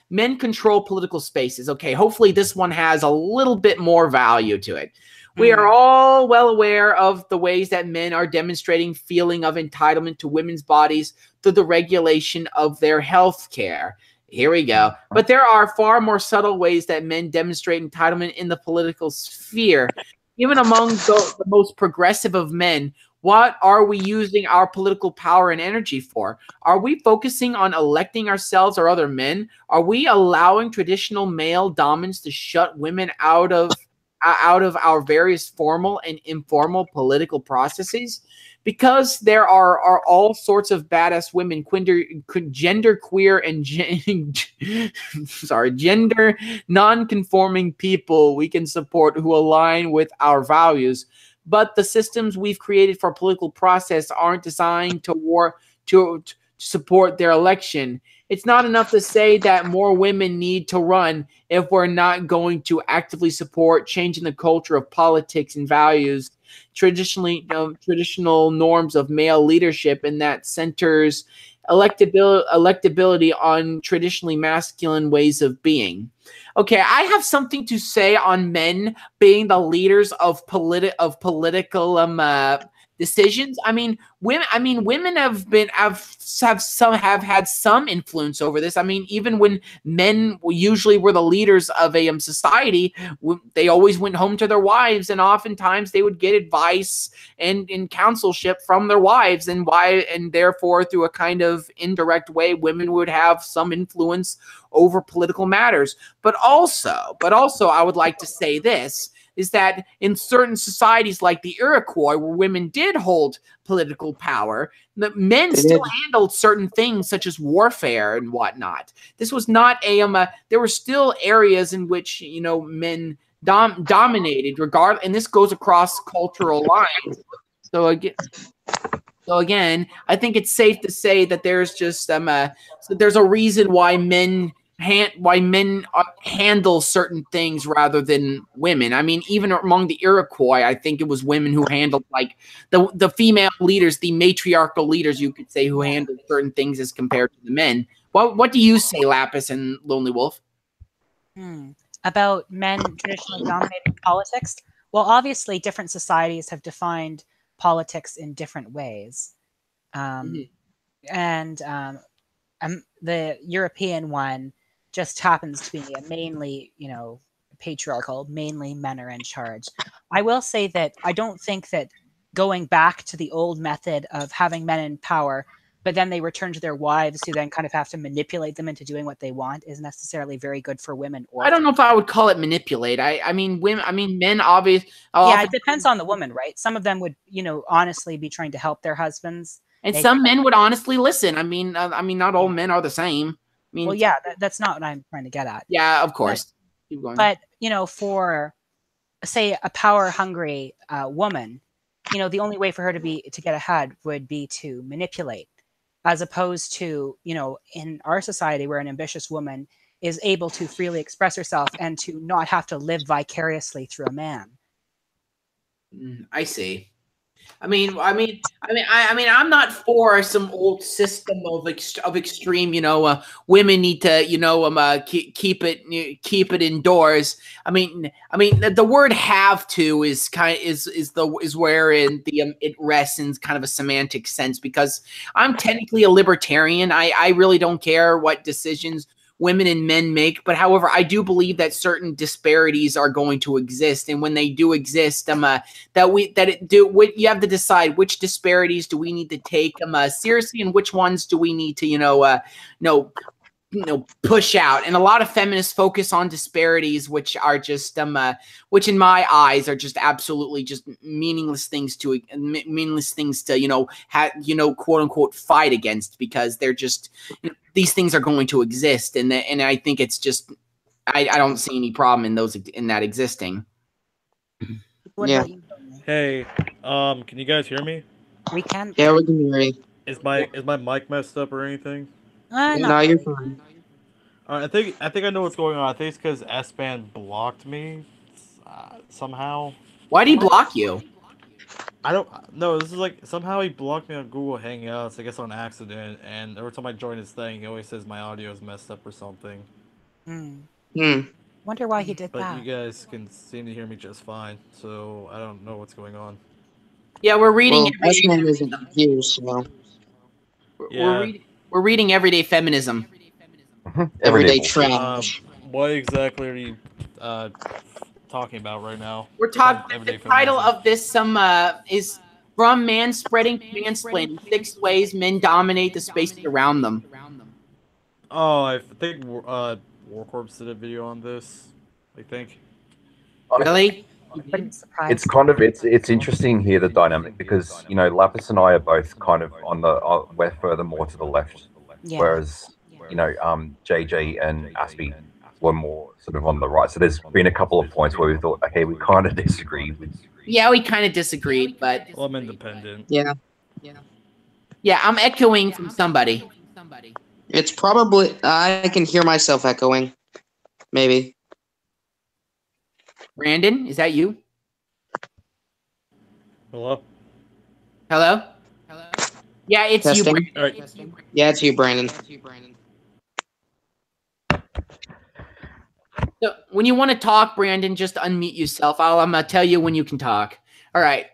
men control political spaces. Okay, hopefully this one has a little bit more value to it. We are all well aware of the ways that men are demonstrating feeling of entitlement to women's bodies through the regulation of their health care. Here we go. But there are far more subtle ways that men demonstrate entitlement in the political sphere. Even among the most progressive of men, what are we using our political power and energy for? Are we focusing on electing ourselves or other men? Are we allowing traditional male dominance to shut women out of our various formal and informal political processes? Because there are all sorts of badass women, gender queer and gender non-conforming people we can support who align with our values. but the systems we've created for political process aren't designed to support their election. It's not enough to say that more women need to run if we're not going to actively support changing the culture of politics and values traditional norms of male leadership, and that centers electability on traditionally masculine ways of being. Okay, I have something to say on men being the leaders of political decisions. I mean, women have had some influence over this. I mean, even when men usually were the leaders of a society, they always went home to their wives, and oftentimes they would get advice and counselship from their wives, and therefore through a kind of indirect way, women would have some influence over political matters. But also, I would like to say this, is that in certain societies like the Iroquois, where women did hold political power, the men still handled certain things such as warfare and whatnot. This was not there were still areas in which, men dominated, and this goes across cultural lines. So again, I think it's safe to say that there's just there's a reason why men handle certain things rather than women. I mean, even among the Iroquois, I think it was women who handled, like, the female leaders, the matriarchal leaders, you could say, who handled certain things as compared to the men. What do you say, Lapis and Lonely Wolf? About men traditionally dominating politics? Well, obviously, different societies have defined politics in different ways. And the European one just happens to be a mainly, patriarchal, mainly men are in charge. I will say that I don't think that going back to the old method of having men in power, but then they return to their wives who then kind of have to manipulate them into doing what they want, is necessarily very good for women. I don't know if I would call it manipulate. I mean, men obviously. Yeah, it depends on the woman, right? Some of them would, honestly be trying to help their husbands. And some men would honestly listen. I mean, not all men are the same. I mean, well, yeah, that's not what I'm trying to get at. Yeah, of course. Keep going. But, for, say, a power-hungry woman, the only way for her to get ahead would be to manipulate, as opposed to, in our society where an ambitious woman is able to freely express herself and to not have to live vicariously through a man. I see. I mean, I'm not for some old system of extreme. Women need to, keep it indoors. I mean, the word "have to" is wherein it rests in kind of a semantic sense, because I'm technically a libertarian. I really don't care what decisions women and men make, but however, I do believe that certain disparities are going to exist, and when they do exist, you have to decide which disparities do we need to take seriously, and which ones do we need to push out. And a lot of feminists focus on disparities, which are just which in my eyes are just absolutely just meaningless things to quote unquote fight against, because they're just these things are going to exist, and I think it's just I don't see any problem in that existing. Yeah. Hey, can you guys hear me? We can. Yeah, we can hear you. Is my mic messed up or anything? No, you're fine. I think I know what's going on. I think it's because Aspie blocked me somehow. Why did he block you? I don't know. This is like somehow he blocked me on Google Hangouts, I guess on accident, and every time I join his thing, he always says my audio is messed up or something. Wonder why he did but that. But you guys can seem to hear me just fine, so I don't know what's going on. Yeah, we're reading. Feminism isn't here, so. Yeah. We're reading Everyday Feminism. Everyday trash. What exactly are you talking about right now? We're talking. The title of this is From Manspreading to Mansplaining: 6 Ways Men Dominate the Spaces Around Them. Oh, I think War Corps did a video on this. I think. Really? It's kind of it's interesting here, the dynamic, because Lapis and I are both kind of on the we're further more to the left, whereas JJ and Aspie were more sort of on the right. So there's been a couple of points where we thought, okay, we kind of disagree with Yeah, we kind of disagreed, but well, I'm independent. Yeah. Yeah, I'm echoing from somebody. It's probably I can hear myself echoing. Maybe. Brandon, is that you? Hello? Hello? Yeah, it's you, Testing. Brandon. All right. Yeah, it's you, Brandon. So when you want to talk, Brandon, just unmute yourself. I'm going to tell you when you can talk. All right.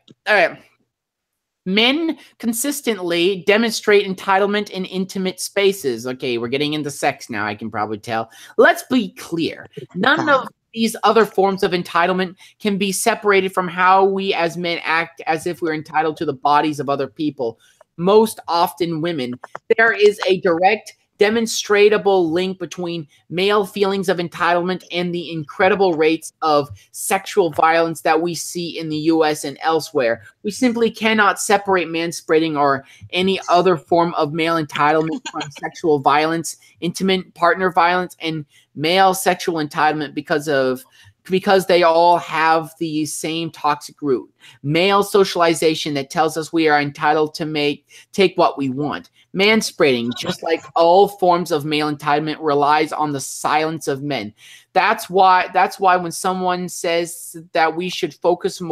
Men consistently demonstrate entitlement in intimate spaces. Okay, we're getting into sex now, I can probably tell. Let's be clear. None of these other forms of entitlement can be separated from how we as men act as if we're entitled to the bodies of other people, most often women. There is a direct, demonstrable link between male feelings of entitlement and the incredible rates of sexual violence that we see in the US and elsewhere. We simply cannot separate manspreading or any other form of male entitlement from sexual violence, intimate partner violence, and male sexual entitlement because they all have the same toxic root. Male socialization that tells us we are entitled to take what we want. Manspreading, just like all forms of male entitlement, relies on the silence of men. That's why when someone says that we should focus on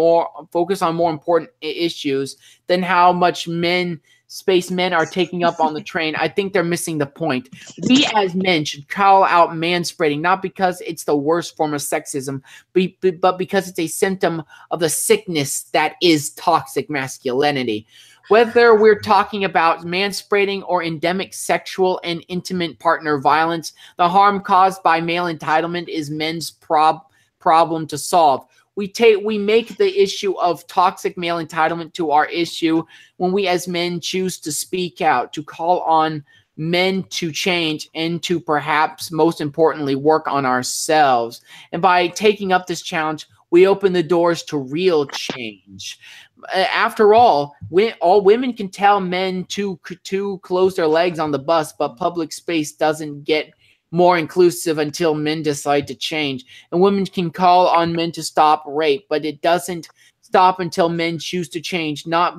more important issues than how much space men are taking up on the train, I think they're missing the point. We as men should call out manspreading, not because it's the worst form of sexism, but because it's a symptom of the sickness that is toxic masculinity. Whether we're talking about manspreading or endemic sexual and intimate partner violence, the harm caused by male entitlement is men's problem to solve. We make the issue of toxic male entitlement to our issue when we as men choose to speak out, to call on men to change, and to perhaps most importantly work on ourselves. And by taking up this challenge, we open the doors to real change. After all women can tell men to close their legs on the bus, but public space doesn't get more inclusive until men decide to change. And women can call on men to stop rape, but it doesn't stop until men choose to change, not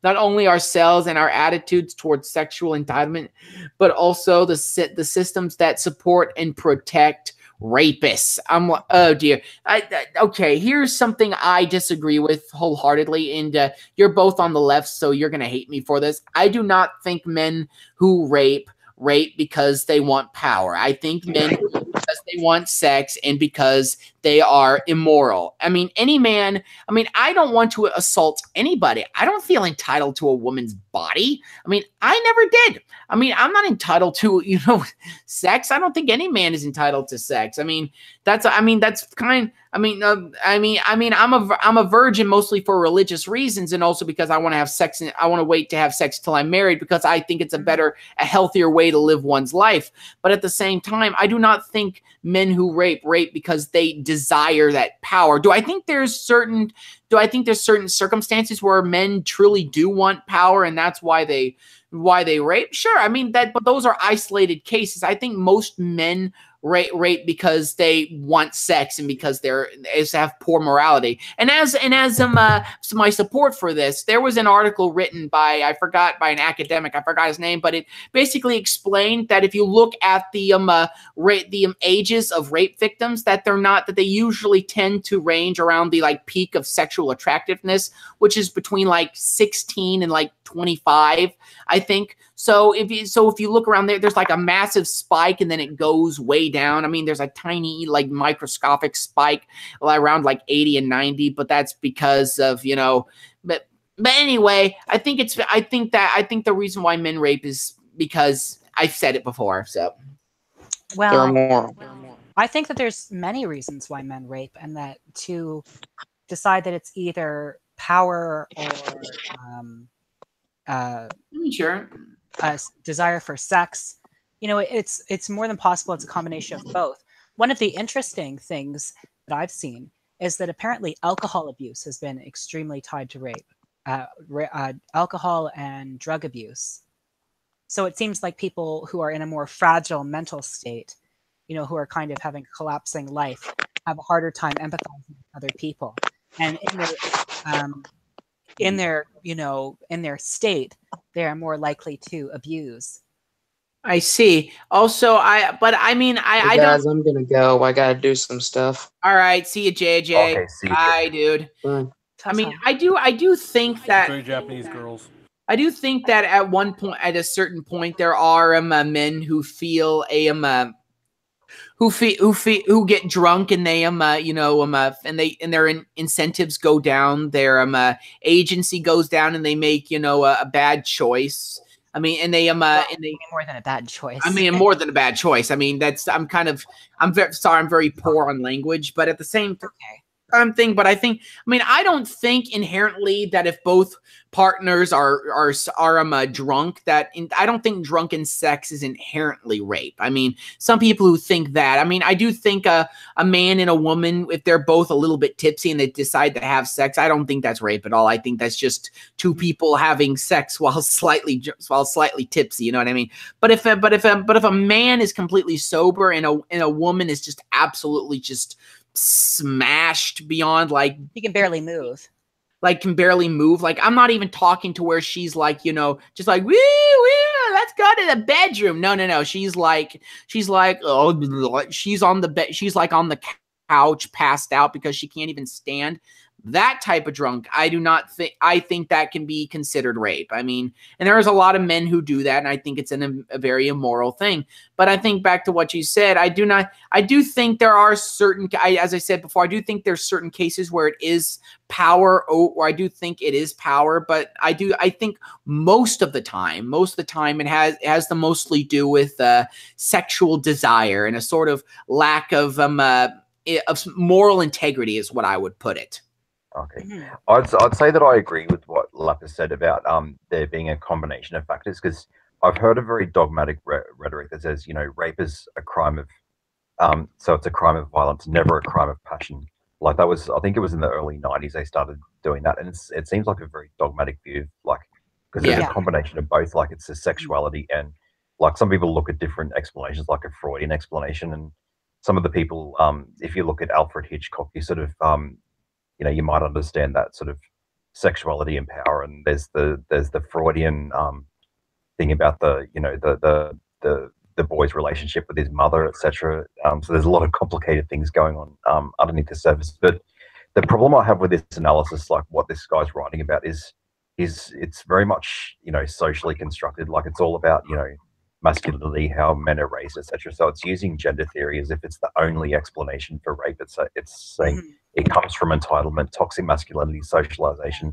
only ourselves and our attitudes towards sexual entitlement, but also the systems that support and protect rapists. Oh dear. Okay, here's something I disagree with wholeheartedly, and you're both on the left, so you're gonna hate me for this. I do not think men who rape because they want power. I think men because they want sex and because they are immoral. I mean, I don't want to assault anybody. I don't feel entitled to a woman's body. I mean, I never did. I mean, I'm not entitled to, sex. I don't think any man is entitled to sex. I'm a virgin mostly for religious reasons, and also because I want to have sex, and I want to wait to have sex till I'm married because I think it's a healthier way to live one's life. But at the same time, I do not think men who rape because they desire that power. Do I think there's certain circumstances where men truly do want power and that's why they rape? Sure. But those are isolated cases. I think most men rape because they want sex and because they have poor morality. And as my support for this, there was an article written by an academic, I forgot his name, but it basically explained that if you look at the ages of rape victims, that they usually tend to range around the peak of sexual attractiveness, which is between 16 and 25, I think. So if you look around there's a massive spike and then it goes way down. There's a tiny microscopic spike around 80 and 90, but that's because of, but anyway, I think the reason why men rape is because I've said it before. So well, I think that there's many reasons why men rape, and that to decide that it's either power or sure. Desire for sex, it's more than possible it's a combination of both. One of the interesting things that I've seen is that apparently alcohol abuse has been extremely tied to rape, alcohol and drug abuse. So it seems like people who are in a more fragile mental state, who are kind of having a collapsing life, have a harder time empathizing with other people. and in their state, they are more likely to abuse. I see. Also, I mean, I guys, don't. I'm gonna go. I gotta do some stuff. All right, see you, JJ. Okay, see you. Bye, dude. Bye. I mean, I do think that Very Japanese girls. I do think that at one point, at a certain point, there are men who feel who get drunk and they and their incentives go down, their agency goes down, and they make a bad choice. I mean, and they more than a bad choice. I mean, more than a bad choice. I mean, I'm very sorry, I'm very poor on language, but at the same time. Okay. Thing, but I don't think inherently that if both partners are drunk, I don't think drunken sex is inherently rape. I mean, some people who think that. I mean, I do think a man and a woman, if they're both a little bit tipsy and they decide to have sex, I don't think that's rape at all. I think that's just two people having sex while slightly tipsy. You know what I mean? But if a man is completely sober and a woman is just absolutely just smashed beyond, like, he can barely move. Like, I'm not even talking to where she's like, just like, woo, let's go to the bedroom. No. She's like, oh, she's on the bed. She's like on the couch, passed out because she can't even stand. That type of drunk, I think that can be considered rape. I mean, and there's a lot of men who do that, and I think it's a very immoral thing. But I think back to what you said, I do think there are certain, as I said before, I do think there's certain cases where it is power, or I do think it is power, but I think most of the time it has to mostly do with sexual desire and a sort of lack of moral integrity is what I would put it. Okay, I'd say that I agree with what Lapis said about there being a combination of factors, because I've heard a very dogmatic rhetoric that says, rape is a crime of so it's a crime of violence, never a crime of passion. Like, that was, I think it was in the early 90s they started doing that, and it seems like a very dogmatic view, like, because it's a combination of both. Like, it's a sexuality, and like some people look at different explanations, like a Freudian explanation, and some of the people, if you look at Alfred Hitchcock, you sort of you might understand that sort of sexuality and power, and there's the Freudian thing about the boy's relationship with his mother, etc. So there's a lot of complicated things going on underneath the surface. But the problem I have with this analysis, like what this guy's writing about, is it's very much socially constructed. Like, it's all about masculinity, how men are raised, etc. So it's using gender theory as if it's the only explanation for rape. It's saying it comes from entitlement, toxic masculinity, socialization.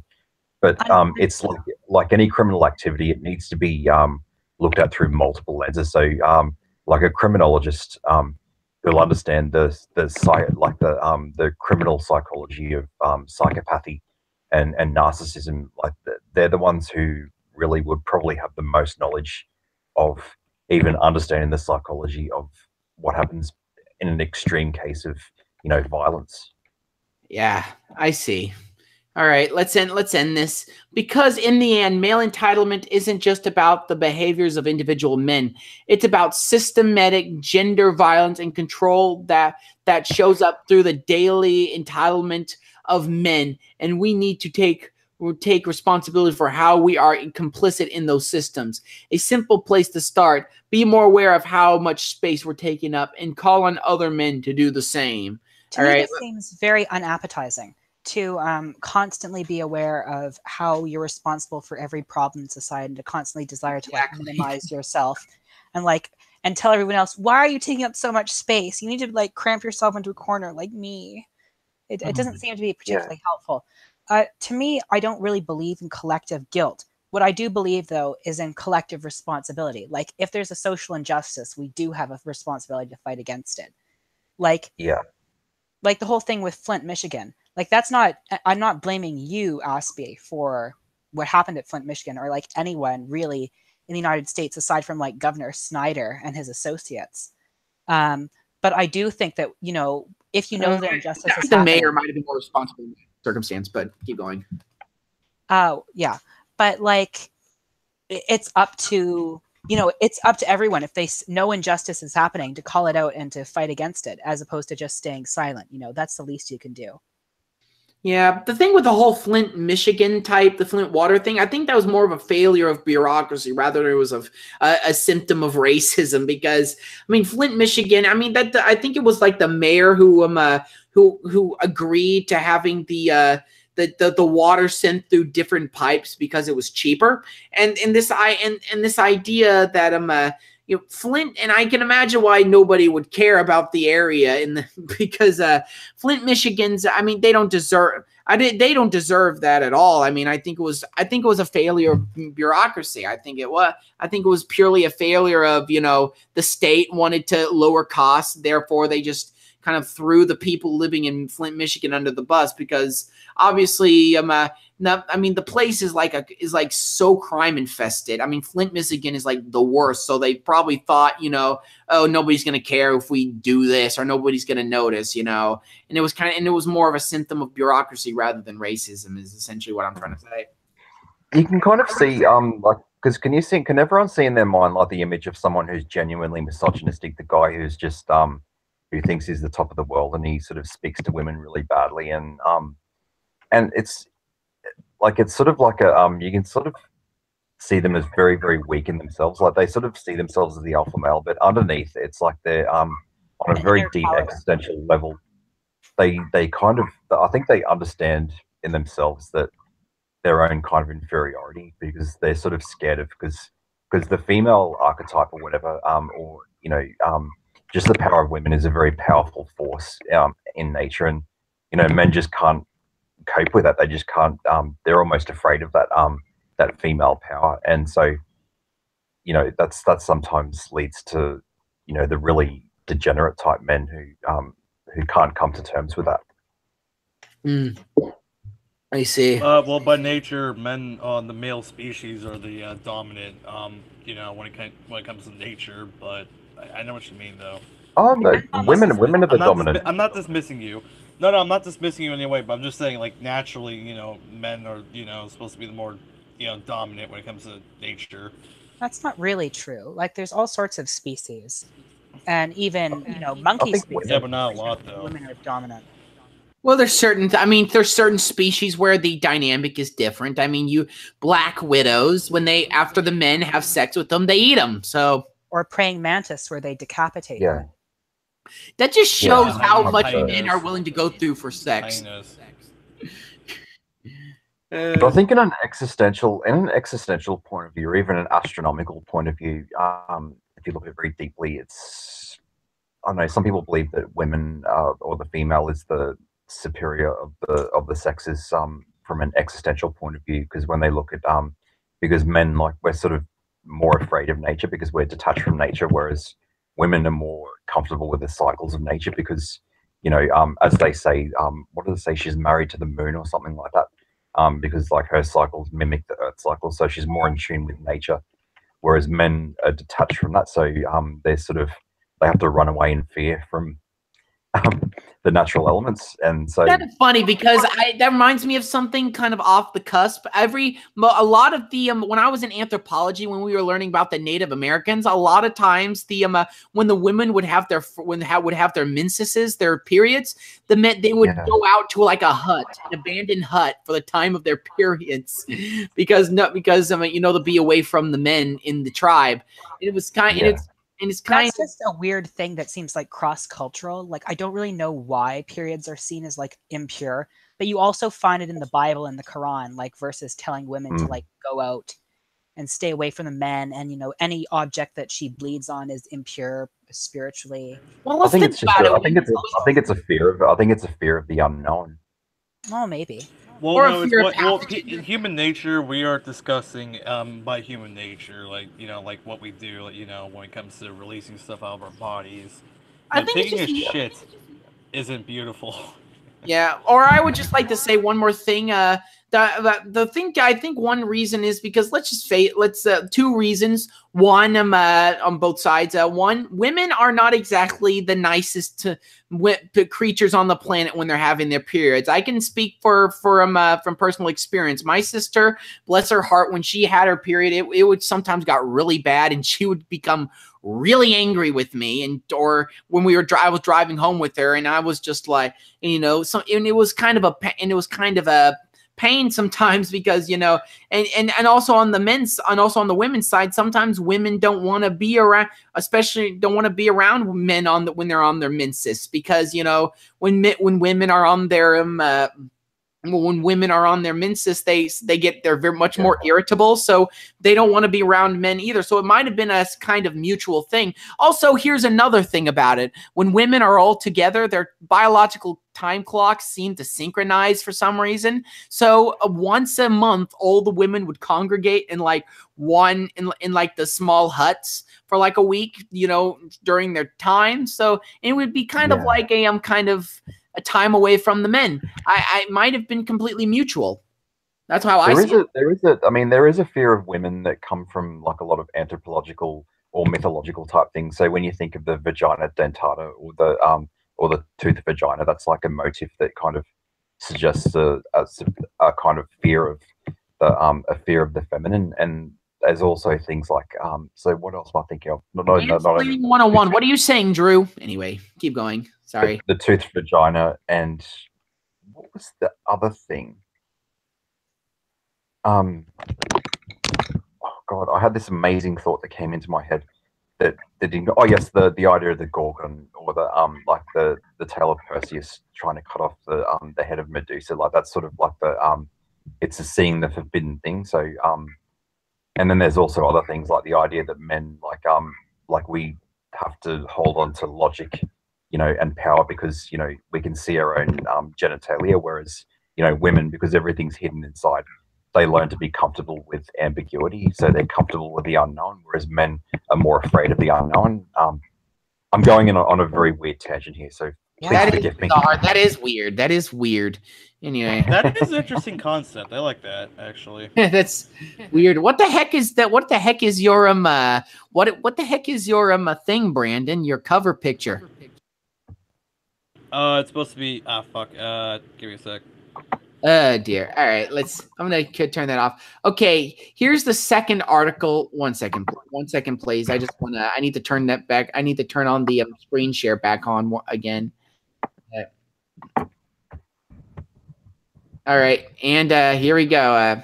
But it's like any criminal activity, it needs to be looked at through multiple lenses. So like a criminologist who'll understand the criminal psychology of psychopathy and narcissism, like they're the ones who really would probably have the most knowledge of even understanding the psychology of what happens in an extreme case of violence. Yeah, I see. All right, let's end this, because in the end, male entitlement isn't just about the behaviors of individual men. It's about systematic gender violence and control that shows up through the daily entitlement of men, and we need to take responsibility for how we are complicit in those systems. A simple place to start: be more aware of how much space we're taking up and call on other men to do the same. To me, this seems very unappetizing, to constantly be aware of how you're responsible for every problem in society, and to constantly desire to minimize yourself and tell everyone else, why are you taking up so much space? You need to cramp yourself into a corner like me. It doesn't seem to be particularly helpful. To me, I don't really believe in collective guilt. What I do believe, though, is in collective responsibility. Like, if there's a social injustice, we do have a responsibility to fight against it. Like the whole thing with Flint, Michigan. I'm not blaming you, Aspie, for what happened at Flint, Michigan, or anyone really in the United States aside from Governor Snyder and his associates. But I do think that, if you know that injustice is happening, the mayor might have been more responsible in the circumstance, but keep going. Oh, yeah. But it's up to everyone, if they know injustice is happening, to call it out and to fight against it, as opposed to just staying silent. That's the least you can do. Yeah, the thing with the whole Flint, Michigan type, the Flint water thing, I think that was more of a failure of bureaucracy rather than it was a symptom of racism. Because I mean, Flint, Michigan, I mean I think it was like the mayor who agreed to having the water sent through different pipes because it was cheaper, and this idea that Flint, and I can imagine why nobody would care about the area because Flint, Michigan's, I mean, they don't deserve that at all. I mean, I think it was a failure of bureaucracy. I think it was purely a failure of, the state wanted to lower costs, therefore they just kind of threw the people living in Flint, Michigan under the bus because obviously the place is like so crime infested. I mean, Flint, Michigan is like the worst. So they probably thought, oh, nobody's going to care if we do this or nobody's going to notice, and it was more of a symptom of bureaucracy rather than racism is essentially what I'm trying to say. You can kind of see, because can everyone see in their mind, like, the image of someone who's genuinely misogynistic, the guy who's just, who thinks he's the top of the world and he sort of speaks to women really badly and it's sort of like you can sort of see them as very, very weak in themselves. Like, they sort of see themselves as the alpha male, but underneath it's like they're on a very deep existential level. They kind of, I think they understand in themselves that their own kind of inferiority because they're sort of scared of because the female archetype or whatever, or just the power of women is a very powerful force in nature, and men just can't cope with that. They just can't. They're almost afraid of that female power, and so that sometimes leads to the really degenerate type men who can't come to terms with that. I see. Well, by nature, men on the male species are the dominant. When it comes to nature, but I know what you mean, though. Oh, no, women are the dominant. I'm not dismissing you. No, I'm not dismissing you in any way. But I'm just saying, like, naturally, men are supposed to be the more dominant when it comes to nature. That's not really true. Like, there's all sorts of species, and even monkey species. Yeah, but not a lot, though. Women are dominant. Well, there's certain species where the dynamic is different. I mean, black widows, after the men have sex with them, they eat them. So, or praying mantis, where they decapitate them. That just shows how much men are willing to go through for sex. But I think in an existential point of view, or even an astronomical point of view, if you look at it very deeply, it's, I don't know, some people believe that women or the female is the superior of the sexes from an existential point of view, because when they look at because men, like, we're sort of more afraid of nature because we're detached from nature, whereas women are more comfortable with the cycles of nature because as they say, what do they say, she's married to the moon or something like that, because like her cycles mimic the earth cycle, so she's more in tune with nature, whereas men are detached from that, so they have to run away in fear from the natural elements. And so that's funny because that reminds me of something kind of off the cusp. A lot of the when I was in anthropology, when we were learning about the Native Americans, a lot of times when the women would have their menses, their periods, the men, they would go out to like an abandoned hut for the time of their periods because to be away from the men in the tribe. It was kind of that's just a weird thing that seems like cross-cultural. Like, I don't really know why periods are seen as like impure, but you also find it in the Bible and the Quran, like verses telling women to like go out and stay away from the men, and any object that she bleeds on is impure spiritually. Well, I think it's a fear of the unknown. Oh, maybe. Well, in human nature, we are discussing by human nature, like what we do, when it comes to releasing stuff out of our bodies. Taking a shit isn't beautiful. Yeah, or I would just like to say one more thing. The thing, I think one reason is because two reasons. One, on both sides. One, women are not exactly the nicest creatures on the planet when they're having their periods. I can speak from personal experience. My sister, bless her heart, when she had her period, it would sometimes got really bad, and she would become really angry with me, and or when I was driving home with her, and I was just like, you know, and it was kind of a pain sometimes because, you know, and also on the women's side, sometimes women don't want to be around, especially don't want to be around men when they're on their menses, because, you know, when women are on their when women are on their menses, they're very much more irritable, so they don't want to be around men either. So it might have been a kind of mutual thing. Also, here's another thing about it: when women are all together, their biological time clocks seem to synchronize for some reason. So once a month, all the women would congregate in like the small huts for like a week, you know, during their time. So it would be kind of like a time away from the men. I might have been completely mutual. That's how I see it. There is a fear of women that come from like a lot of anthropological or mythological type things. So when you think of the vagina dentata or the tooth vagina, that's like a motif that kind of suggests a kind of fear of the feminine. And there's also things like so what else am I thinking of? Not 101. What are you saying, Drew? Anyway, keep going. Sorry. The tooth vagina, and what was the other thing? Oh God, I had this amazing thought that came into my head that didn't go. Oh yes, the idea of the Gorgon, or the tale of Perseus trying to cut off the head of Medusa. Like that's sort of like it's a seeing the forbidden thing. So and then there's also other things like the idea that men like we have to hold on to logic, you know, and power, because, you know, we can see our own genitalia, whereas, you know, women, because everything's hidden inside, they learn to be comfortable with ambiguity, so they're comfortable with the unknown, whereas men are more afraid of the unknown. I'm going on a very weird tangent here, so please forgive me. That is weird. That is weird. Anyway, that is an interesting concept. I like that, actually. That's weird. What the heck is that? What the heck is your what the heck is your thing, Brandon? Your cover picture. It's supposed to be fuck. Give me a sec. Oh dear. All right, I'm gonna turn that off. Okay, here's the second article. 1 second, please. I need to turn that back. I need to turn on the screen share back on again. All right, and here we go.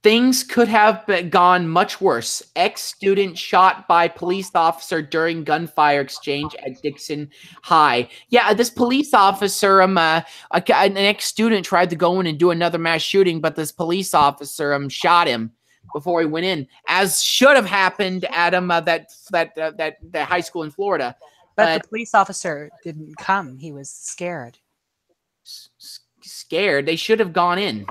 Things could have gone much worse. Ex-student shot by police officer during gunfire exchange at Dixon High. Yeah, this police officer, an ex-student tried to go in and do another mass shooting, but this police officer shot him before he went in, as should have happened at that high school in Florida. But the police officer didn't come. He was scared. Scared? They should have gone in,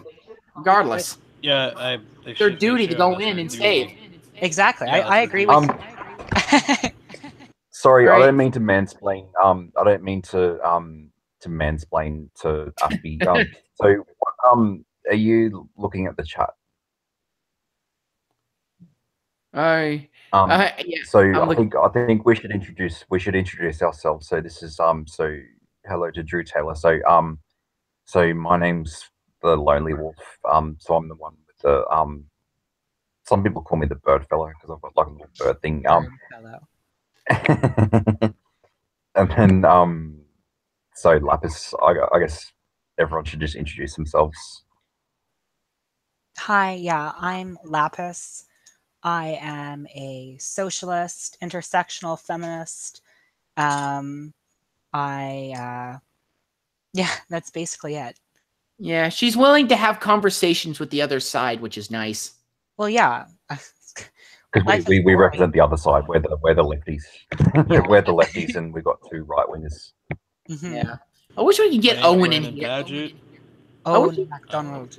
regardless. Yeah, their duty to go in and save. Exactly, yeah, I agree with you. Sorry, right. I don't mean to mansplain. I don't mean to mansplain to Aspie. So, are you looking at the chat? Yeah. So I think we should introduce ourselves. So this is so hello to Drew Taylor. So my name's the Lonely Wolf. So I'm the one with the some people call me the bird fellow because I've got like a little bird thing. And then so Lapis, I guess everyone should just introduce themselves. Hi, yeah, I'm Lapis. I am a socialist, intersectional feminist. Yeah, that's basically it. Yeah, she's willing to have conversations with the other side, which is nice. Well, yeah. Because we represent the other side. We're the lefties. Yeah. We're the lefties, and we've got two right wingers. Mm-hmm. Yeah. I wish we could get Owen in here. Owen McDonald.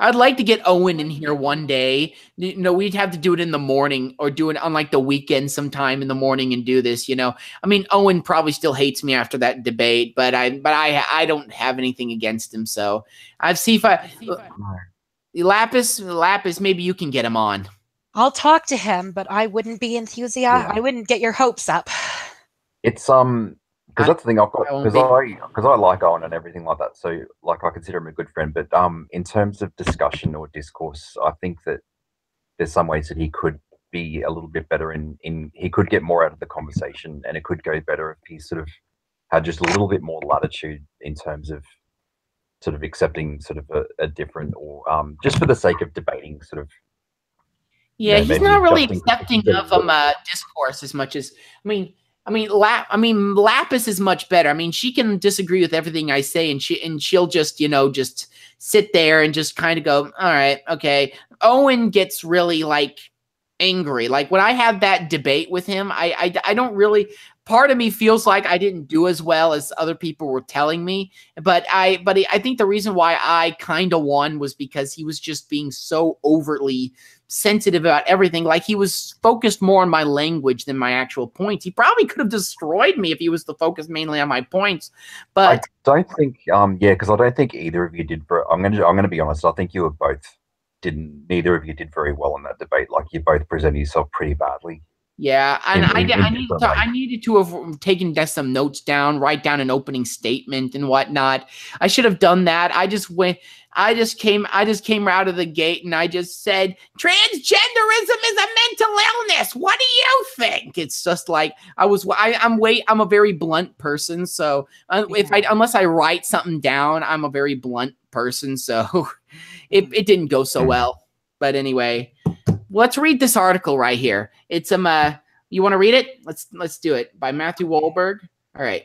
I'd like to get Owen in here one day. You know, we'd have to do it in the morning or do it on like the weekend sometime in the morning and do this, you know. I mean, Owen probably still hates me after that debate, but I don't have anything against him, so I'd see if Lapis, maybe you can get him on. I'll talk to him, but I wouldn't be enthusiastic. Yeah. I wouldn't get your hopes up. It's because that's the thing I've got, because I like Owen and everything like that. So like I consider him a good friend, but in terms of discussion or discourse, I think that there's some ways that he could be a little bit better in he could get more out of the conversation, and it could go better if he sort of had just a little bit more latitude in terms of sort of accepting sort of a different, or just for the sake of debating sort of. Yeah, he's not really accepting of discourse as much as Lapis is much better. I mean, she can disagree with everything I say, and she'll just just sit there and just kind of go, all right, okay. Owen gets really like angry. Like when I have that debate with him, I don't really. Part of me feels like I didn't do as well as other people were telling me, but I think the reason why I kind of won was because he was just being so overtly sensitive about everything. Like he was focused more on my language than my actual points. He probably could have destroyed me if he was focused mainly on my points. But I don't think, because I don't think either of you did. I'm gonna be honest. I think you were both neither of you did very well in that debate. Like you both presented yourself pretty badly. Yeah, and I needed to have taken some notes down, write down an opening statement and whatnot. I should have done that. I just came out of the gate and I just said, transgenderism is a mental illness. What do you think? It's just like I'm a very blunt person. So unless I write something down, I'm a very blunt person. So it didn't go so well. But anyway. Let's read this article right here. It's you want to read it? Let's do it by Matthew Wahlberg. All right.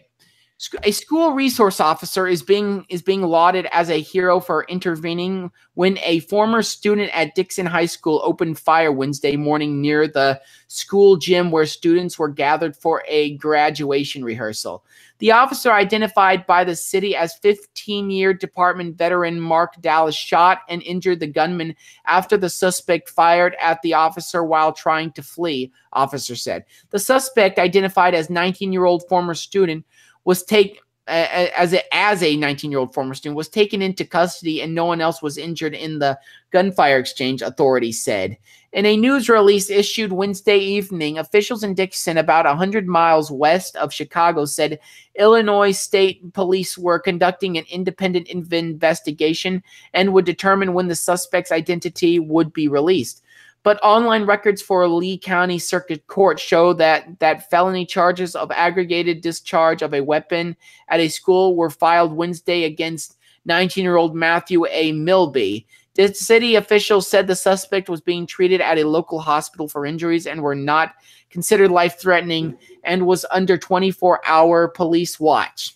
A school resource officer is being lauded as a hero for intervening when a former student at Dixon High School opened fire Wednesday morning near the school gym where students were gathered for a graduation rehearsal. The officer, identified by the city as 15-year department veteran Mark Dallas, shot and injured the gunman after the suspect fired at the officer while trying to flee, officer said. The suspect, identified as 19-year-old former student, was taken as a 19-year-old former student, was taken into custody, and no one else was injured in the gunfire exchange, authorities said. In a news release issued Wednesday evening, officials in Dixon, about 100 miles west of Chicago, said Illinois State Police were conducting an independent investigation and would determine when the suspect's identity would be released. But online records for Lee County Circuit Court show that felony charges of aggravated discharge of a weapon at a school were filed Wednesday against 19-year-old Matthew A. Milby. The city officials said the suspect was being treated at a local hospital for injuries and were not considered life-threatening and was under 24-hour police watch.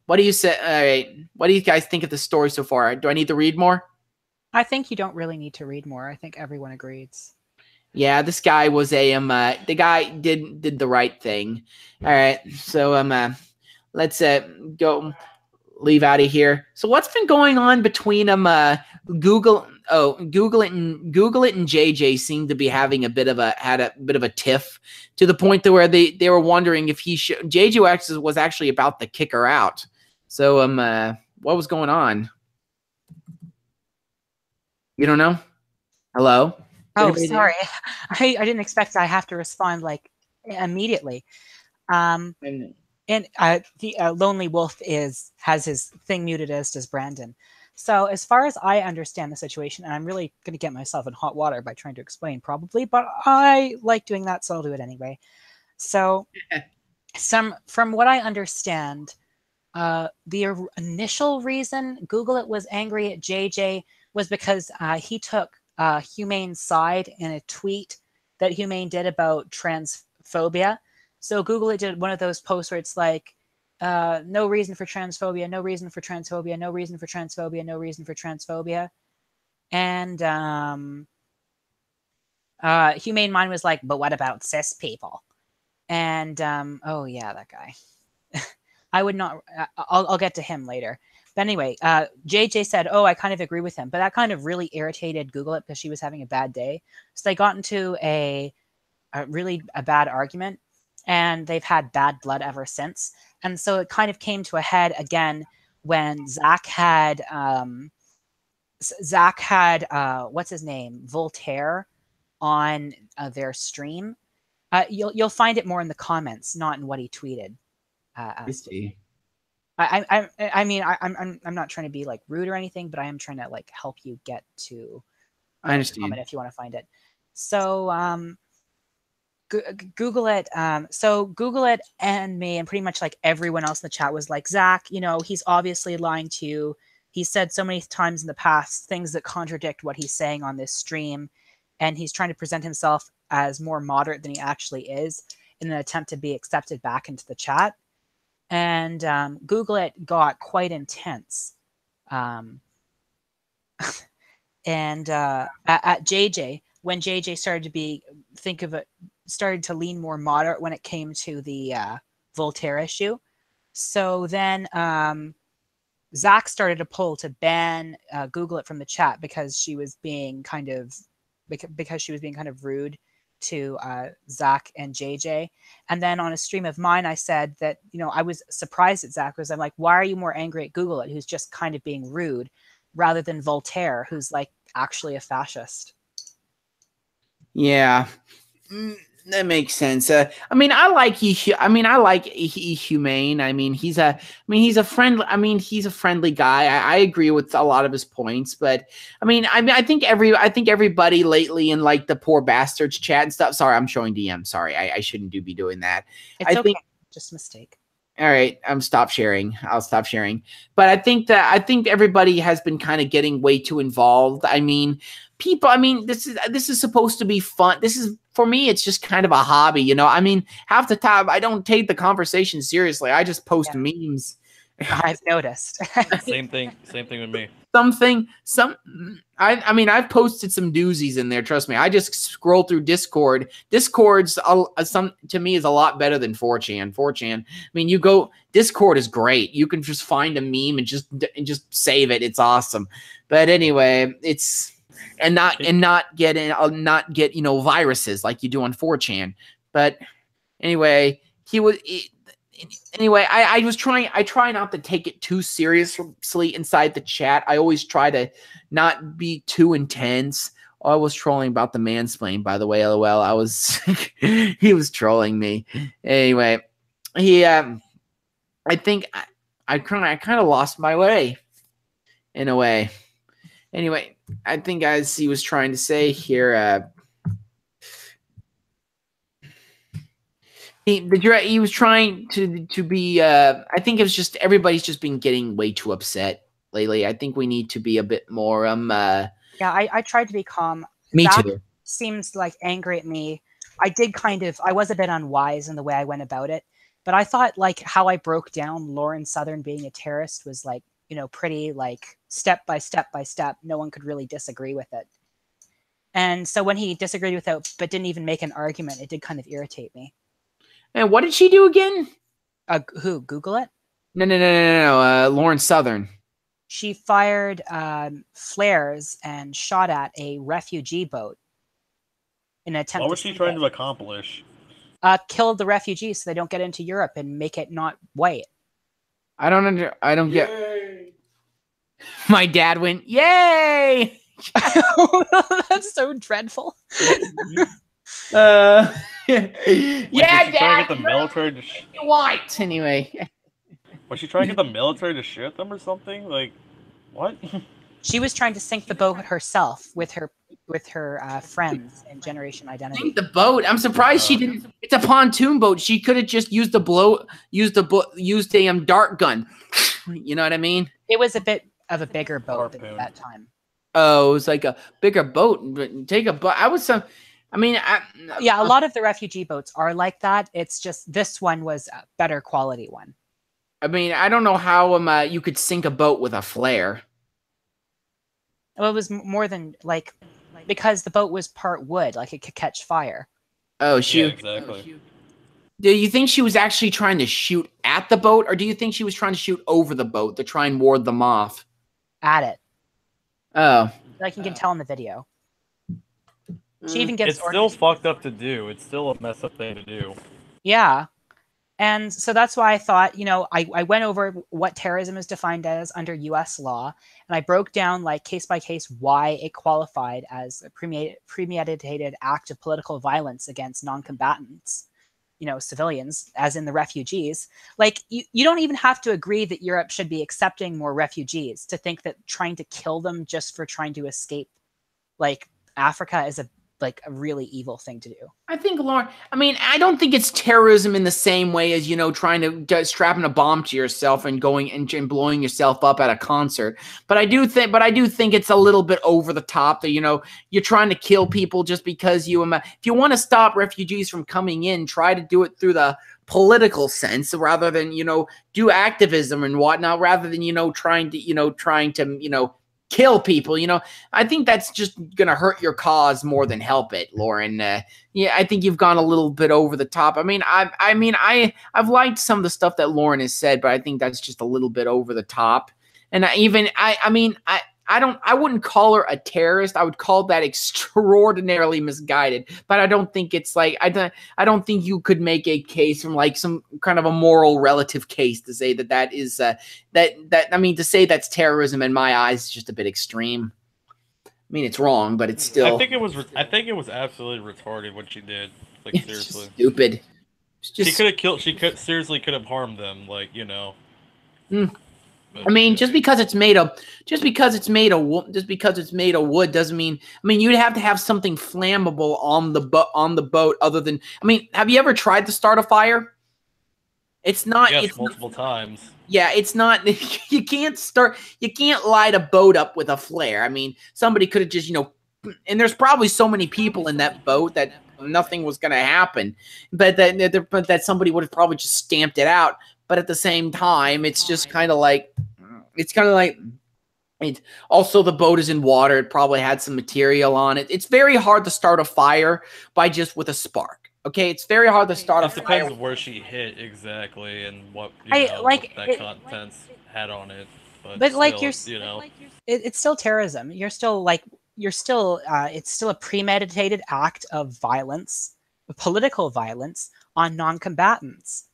What do you say? All right. What do you guys think of the story so far? Do I need to read more? I think you don't really need to read more. I think everyone agrees. Yeah, this guy was the guy did the right thing. All right, so let's go leave out of here. So what's been going on between Google it and JJ seemed to be having a bit of a tiff, to the point to where they were wondering if JJ was actually about to kick her out. So what was going on? You don't know? Hello? Oh, sorry. I didn't expect I have to respond like immediately. And the Lonely Wolf has his thing muted, as does Brandon. So as far as I understand the situation, and I'm really going to get myself in hot water by trying to explain probably, but I like doing that, so I'll do it anyway. So from what I understand, the initial reason Google It was angry at JJ was because he took Humane's side in a tweet that Humane did about transphobia. So Google It did one of those posts where it's like, no reason for transphobia, no reason for transphobia, no reason for transphobia, no reason for transphobia. And Humane Mind was like, but what about cis people? And oh yeah, that guy. I would not, I'll get to him later. But anyway, JJ said, oh, I kind of agree with him. But that kind of really irritated Google It because she was having a bad day. So they got into a really bad argument, and they've had bad blood ever since. And so it kind of came to a head again when Zach had what's his name? Voltaire on their stream. You'll find it more in the comments, not in what he tweeted. I see. I mean, I'm not trying to be like rude or anything, but I am trying to like help you get to. I understand. If you want to find it. So Google it. So Google it, and me, and pretty much like everyone else in the chat was like, Zach, you know, he's obviously lying to you. He said so many times in the past things that contradict what he's saying on this stream, and he's trying to present himself as more moderate than he actually is in an attempt to be accepted back into the chat. And Google it got quite intense. And at JJ, when JJ started to started to lean more moderate when it came to the Voltaire issue. So then Zach started a poll to ban Google it from the chat because she was being kind of rude to Zach and JJ. And then on a stream of mine, I said that, you know, I was surprised at Zach because I'm like, why are you more angry at Google it, who's just kind of being rude, rather than Voltaire, who's like actually a fascist? Yeah. That makes sense. I mean, I like humane. I mean, he's a friendly guy. I agree with a lot of his points, but I think everybody lately in like the poor bastards chat and stuff. Sorry, I'm showing DM. Sorry, I shouldn't be doing that. It's okay. Just a mistake. All right, I'll stop sharing. But I think everybody has been kind of getting way too involved. I mean, this is supposed to be fun. This is, for me, it's just kind of a hobby, you know. I mean, half the time I don't take the conversation seriously. I just post memes. I've noticed. Same thing with me. I've posted some doozies in there. Trust me. I just scroll through Discord. Discord's to me is a lot better than 4chan. 4chan. I mean, Discord is great. You can just find a meme and just save it. It's awesome. But anyway, and not get viruses like you do on 4chan. But anyway, I try not to take it too seriously inside the chat. I always try to not be too intense. I was trolling about the mansplain, by the way, LOL. He was trolling me. Anyway, I think I kind of lost my way in a way. Anyway, I think as he was trying to say here, he was trying to be. I think it was just everybody's just been getting way too upset lately. I think we need to be a bit more. Yeah, I tried to be calm. Me Zach too. Seems like angry at me. I was a bit unwise in the way I went about it, but I thought like how I broke down Lauren Southern being a terrorist was like, you know, pretty like step by step. No one could really disagree with it. And so when he disagreed with it, but didn't even make an argument, it did kind of irritate me. And what did she do again? Who? Google it? No. Lauren Southern. She fired flares and shot at a refugee boat in an attempt. What was she trying to accomplish? Kill the refugees so they don't get into Europe and make it not white. I don't get. My dad went, "Yay!" That's so dreadful. Yeah, Dad. Trying to get the military to white anyway. Was she trying to get the military to shoot them or something? Like, what? She was trying to sink the boat herself with her friends in Generation Identity. Sink the boat. I'm surprised she didn't. It's a pontoon boat. She could have just used a dart gun. You know what I mean? It was a bit of a bigger boat at that time. Oh, it was like a bigger boat. Take a boat. Yeah, a lot of the refugee boats are like that. It's just this one was a better quality one. I mean, I don't know how you could sink a boat with a flare. Well, it was more than like because the boat was part wood, like it could catch fire. Oh, yeah, exactly. Do you think she was actually trying to shoot at the boat, or do you think she was trying to shoot over the boat to try and ward them off? At it. Oh. Like you can tell in the video. She even gets. It's still fucked up to do. It's still a messed up thing to do. Yeah. And so that's why I thought, you know, I went over what terrorism is defined as under U.S. law, and I broke down, like, case by case why it qualified as a premeditated act of political violence against non-combatants, you know, civilians, as in the refugees. Like, you don't even have to agree that Europe should be accepting more refugees to think that trying to kill them just for trying to escape, like, Africa is a like a really evil thing to do. I think, Lauren, I mean, I don't think it's terrorism in the same way as, you know, trying to strapping a bomb to yourself and going and blowing yourself up at a concert. But I do think it's a little bit over the top that, you know, you're trying to kill people just because if you want to stop refugees from coming in, try to do it through the political sense rather than, you know, do activism and whatnot, rather than, you know, trying to kill people. You know, I think that's just gonna hurt your cause more than help it, Lauren. Yeah, I think you've gone a little bit over the top. I mean, I've liked some of the stuff that Lauren has said, but I think that's just a little bit over the top. And I wouldn't call her a terrorist. I would call that extraordinarily misguided. But I don't think it's like I don't think you could make a case from like some kind of a moral relative case to say that is to say that's terrorism in my eyes is just a bit extreme. I mean, it's wrong, but it's still. I think it was absolutely retarded what she did. Like it's seriously, stupid. She could have killed. Seriously could have harmed them. Like, you know. I mean, just because it's made of wood doesn't mean. I mean, you'd have to have something flammable on the boat other than. I mean, have you ever tried to start a fire? It's not. Yes, it's multiple times. Yeah, it's not. You can't light a boat up with a flare. I mean, somebody could have just, you know, and there's probably so many people in that boat that nothing was going to happen, but that somebody would have probably just stamped it out. But at the same time, it's just kind of like, it's also the boat is in water. It probably had some material on it. It's very hard to start a fire with a spark. Okay, it's very hard to start a fire. It depends where she hit exactly and what what that contents had on it. But like still, it's still terrorism. It's still a premeditated act of violence, political violence on non-combatants.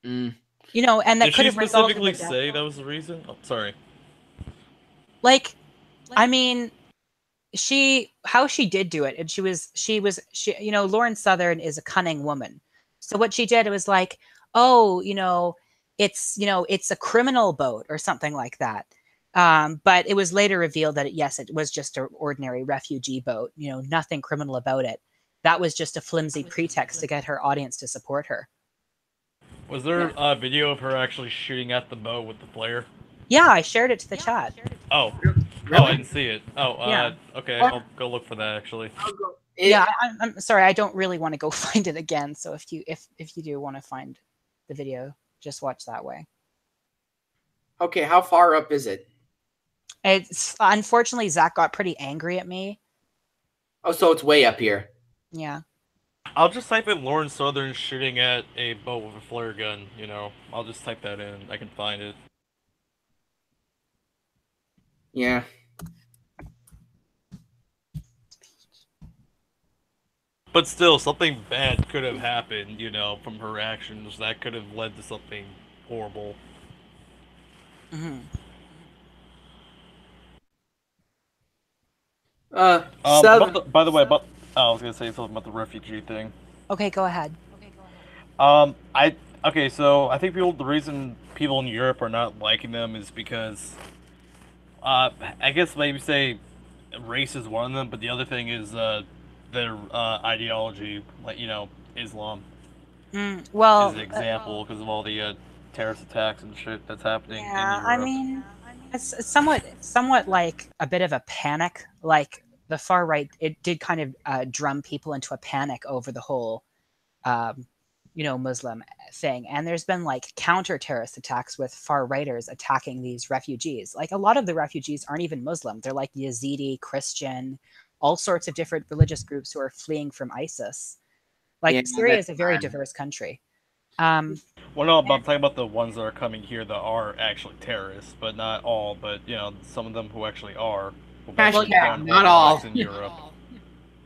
You know, and that did could she have specifically say that was the reason? Oh, sorry. Like, I mean, how she did do it, and she you know, Lauren Southern is a cunning woman. So what she did, it was like, oh, it's a criminal boat or something like that. But it was later revealed that it was just an ordinary refugee boat. You know, nothing criminal about it. That was just a flimsy pretext to get her audience to support her. Was there a video of her actually shooting at the boat with the flare? Yeah, I shared it to the chat. Oh. Really? Oh, I didn't see it. Oh, yeah. Okay, I'll go look for that actually. Yeah, I'm sorry, I don't really want to go find it again. So if you do want to find the video, just watch that way. Okay, how far up is it? It's unfortunately Zach got pretty angry at me. Oh, so it's way up here. Yeah. I'll just type in Lauren Southern shooting at a boat with a flare gun, you know. I'll just type that in. I can find it. Yeah. But still, something bad could have happened, you know, from her actions. That could have led to something horrible. Mm-hmm. By the way, I was gonna say something about the refugee thing. Okay, go ahead. So I think the reason people in Europe are not liking them is because, I guess maybe say race is one of them, but the other thing is their ideology, like, you know, Islam. Well, is an example because of all the terrorist attacks and shit that's happening. Yeah, in Europe. I mean, it's somewhat like a bit of a panic. Like the far right, it did kind of drum people into a panic over the whole, Muslim thing. And there's been like counter-terrorist attacks with far righters attacking these refugees. Like a lot of the refugees aren't even Muslim. They're like Yazidi, Christian, all sorts of different religious groups who are fleeing from ISIS. Like Syria is a very diverse country. Well, no, but I'm talking about the ones that are coming here that are actually terrorists, but not all. But you know, some of them who actually are. Not all. In Europe.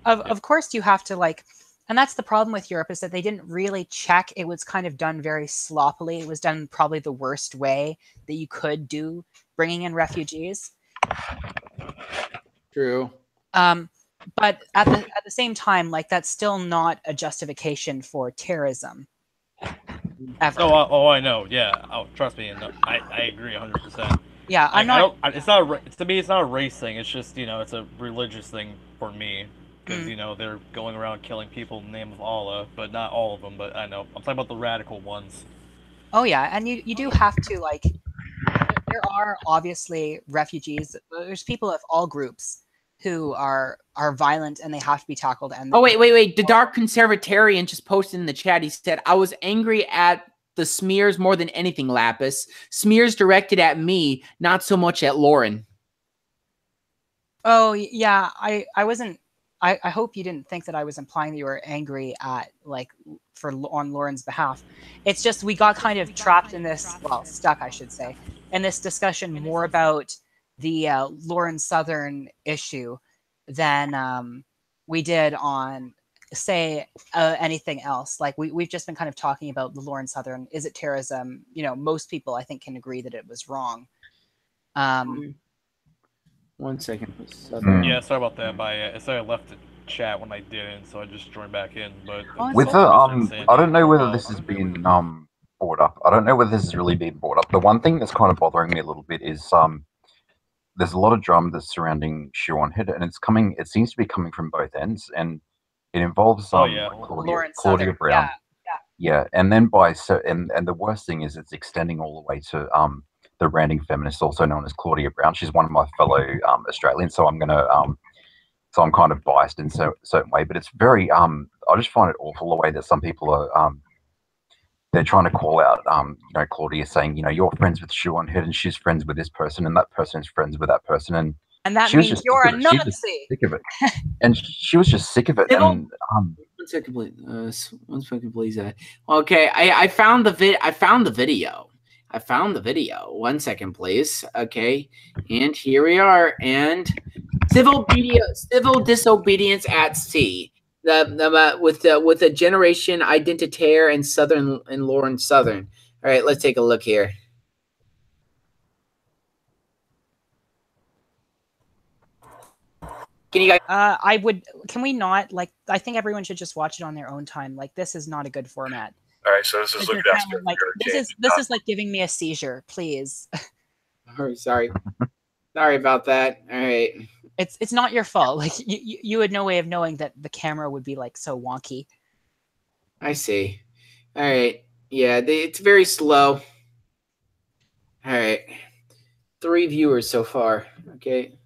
Of course, you have to like, and that's the problem with Europe is that they didn't really check. It was kind of done very sloppily. It was done probably the worst way that you could do bringing in refugees. True. But at the same time, like that's still not a justification for terrorism. Ever. I know. Yeah. Oh, trust me. No, I agree 100%. Yeah, to me, it's not a race thing. It's just, you know, it's a religious thing for me. because they're going around killing people in the name of Allah, but not all of them. But I know I'm talking about the radical ones. Oh yeah, and you do have to like. There are obviously refugees. There's people of all groups who are violent and they have to be tackled. And wait! The Dark Conservatarian just posted in the chat. He said, "I was angry at the smears more than anything, Lapis. Smears directed at me, not so much at Lauren." Oh yeah, I wasn't. I hope you didn't think that I was implying that you were angry at on Lauren's behalf. It's just we got kind of trapped in this, well, stuck, I should say, in this discussion more about the Lauren Southern issue than we did on, say, anything else. Like we've just been kind of talking about the Lauren Southern. Is it terrorism? Most people I think can agree that it was wrong. 1 second. Yeah, sorry about that. I left the chat when I didn't, so I just joined back in. But with the I don't know whether this has been brought up. I don't know whether this has really been brought up. The one thing that's kind of bothering me a little bit is there's a lot of drama that's surrounding Sharon Head, and it seems to be coming from both ends, and it involves Claudia Brown. Yeah, and then and the worst thing is it's extending all the way to the ranting feminist, also known as Claudia Brown. She's one of my fellow Australians, so I'm kind of biased in a certain way. But it's very I just find it awful the way that some people are they're trying to call out Claudia, saying you're friends with Sharon Head and she's friends with this person and that person is friends with that person, and that means you're a Nazi. She was just sick of it, and she was just sick of it. And 1 second, please. 1 second, please. Okay, I found the video. I found the video. 1 second, please. Okay, and here we are. And civil disobedience at sea. With a generation identitaire and Southern and Lauren Southern. All right, let's take a look here. Can you guys? Can we not? I think everyone should just watch it on their own time. This is not a good format. All right, so this is looking after this is like giving me a seizure. Please. Oh, sorry about that. All right. It's not your fault. You had no way of knowing that the camera would be so wonky. I see. All right. Yeah, it's very slow. All right. 3 viewers so far. Okay.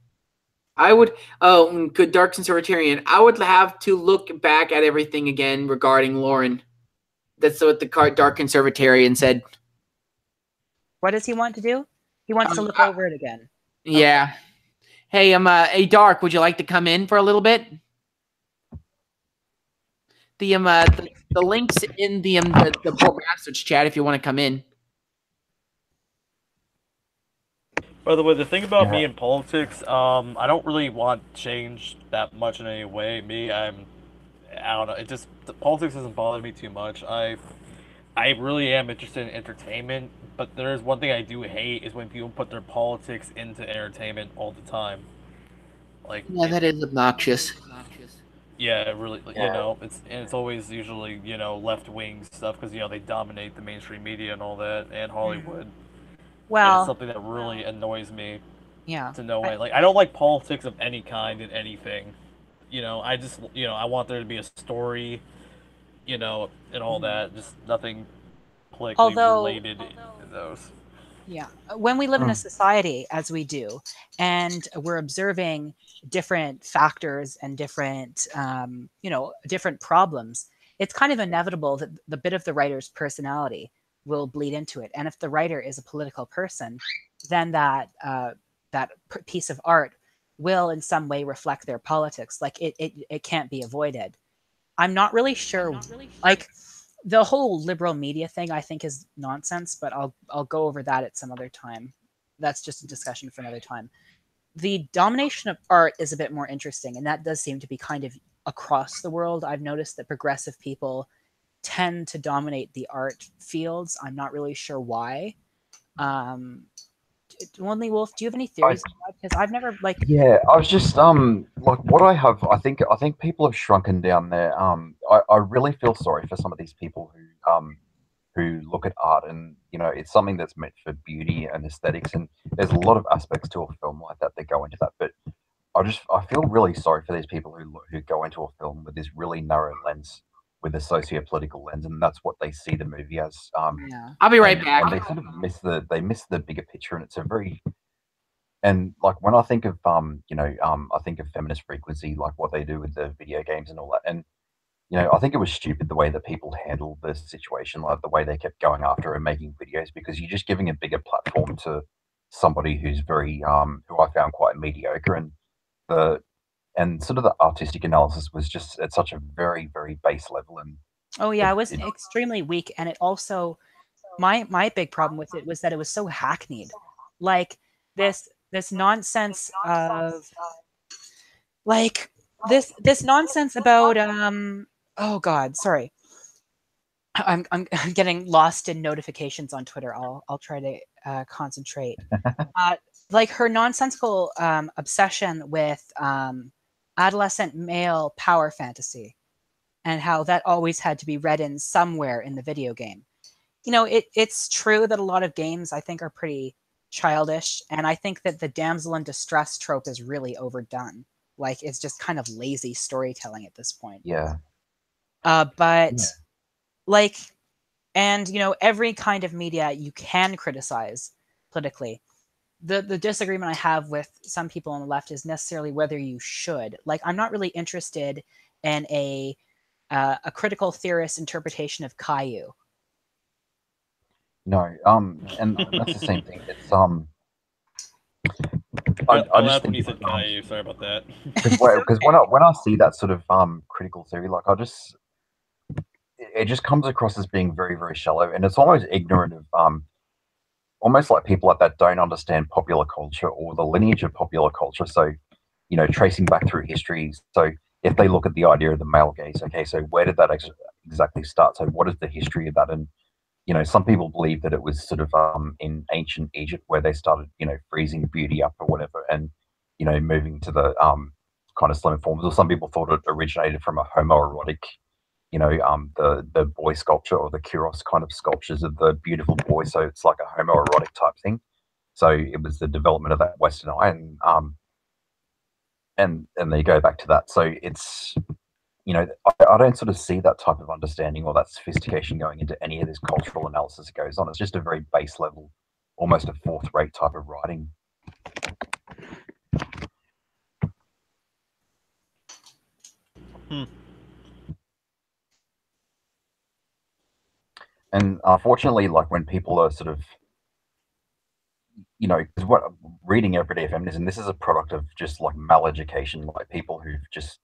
Good Dark Conservatarian. I would have to look back at everything again regarding Lauren. That's what the Dark Conservatarian said. What does he want to do? He wants to look over it again. Yeah. Okay. Hey, Dark, would you like to come in for a little bit? The links in the Poor Bastards chat if you want to come in. By the way, the thing about me in politics, I don't really want change that much in any way. I don't know. Politics doesn't bother me too much. I really am interested in entertainment, but there's one thing I do hate is when people put their politics into entertainment all the time. That is obnoxious. Yeah, really. It's always usually left wing stuff because they dominate the mainstream media and all that, and Hollywood. Well, it's something that really annoys me. Yeah. To no way. I don't like politics of any kind in anything. I just I want there to be a story, and all that. Just nothing politically related to those. Yeah. When we live in a society, as we do, and we're observing different factors and different, different problems, it's kind of inevitable that the bit of the writer's personality will bleed into it. And if the writer is a political person, then that piece of art will in some way reflect their politics. It can't be avoided. I'm not really sure. The whole liberal media thing, I think, is nonsense, but I'll go over that at some other time. That's just a discussion for another time. The domination of art is a bit more interesting, and that does seem to be kind of across the world. I've noticed that progressive people tend to dominate the art fields. I'm not really sure why. Only Wolf, do you have any theories on that? Because I've never Yeah, I was just what I have. I think people have shrunken down there. I really feel sorry for some of these people who look at art and it's something that's meant for beauty and aesthetics, and there's a lot of aspects to a film like that go into that. But I feel really sorry for these people who go into a film with this really narrow lens, with a socio-political lens, and that's what they see the movie as. Yeah. I'll be right back. And they sort of miss the bigger picture, and it's a very and like when I think of I think of feminist frequency, like what they do with the video games and all that, and I think it was stupid the way that people handled the situation, like the way they kept going after and making videos, because you're just giving a bigger platform to somebody who's very who I found quite mediocre, the and sort of the artistic analysis was just at such a very, very base level. And oh yeah, it was extremely weak, and it also my big problem with it was that it was so hackneyed, like this nonsense of like this nonsense about oh god, sorry. I'm getting lost in notifications on Twitter. I'll try to concentrate. Like her nonsensical obsession with adolescent male power fantasy, and how that always had to be read in somewhere in the video game. It's true that a lot of games I think are pretty childish, and I think that the damsel in distress trope is really overdone. Like it's just kind of lazy storytelling at this point. Yeah. But yeah. Like, and every kind of media you can criticize politically. The disagreement I have with some people on the left is necessarily whether you should. Like, I'm not really interested in a critical theorist interpretation of Caillou. No, and that's the same thing. It's I just think when you said Caillou, sorry about that. Because when I see that sort of critical theory, like it just comes across as being very, very shallow, and it's almost ignorant of almost like people like that don't understand popular culture or the lineage of popular culture. So, tracing back through history. So if they look at the idea of the male gaze, okay, so where did that exactly start? So what is the history of that? And some people believe that it was sort of in ancient Egypt where they started, freezing beauty up or whatever, and moving to the kind of slim forms. Or some people thought it originated from a homoerotic, the boy sculpture or the Kuros kind of sculptures of the beautiful boy. So it's like a homoerotic type thing. So it was the development of that Western eye, and they go back to that. So it's I don't sort of see that type of understanding or that sophistication going into any of this cultural analysis that goes on. It's just a very base level, almost a fourth rate type of writing. And unfortunately, like when people are sort of, because what reading everyday feminism, this is a product of just like maleducation, like people who've just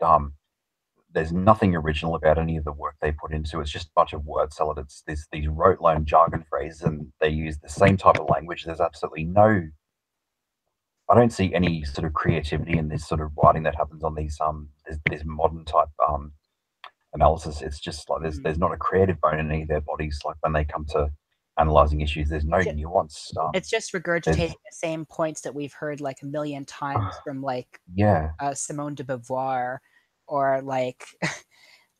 there's nothing original about any of the work they put into it. It's just a bunch of word salad. It's these rote line jargon phrases, and they use the same type of language. There's absolutely I don't see any sort of creativity in this sort of writing that happens on these this modern type analysis. It's just like there's not a creative bone in any of their bodies. Like when they come to analyzing issues, there's no nuance. It's just regurgitating the same points that we've heard like a million times from like Simone de Beauvoir, or like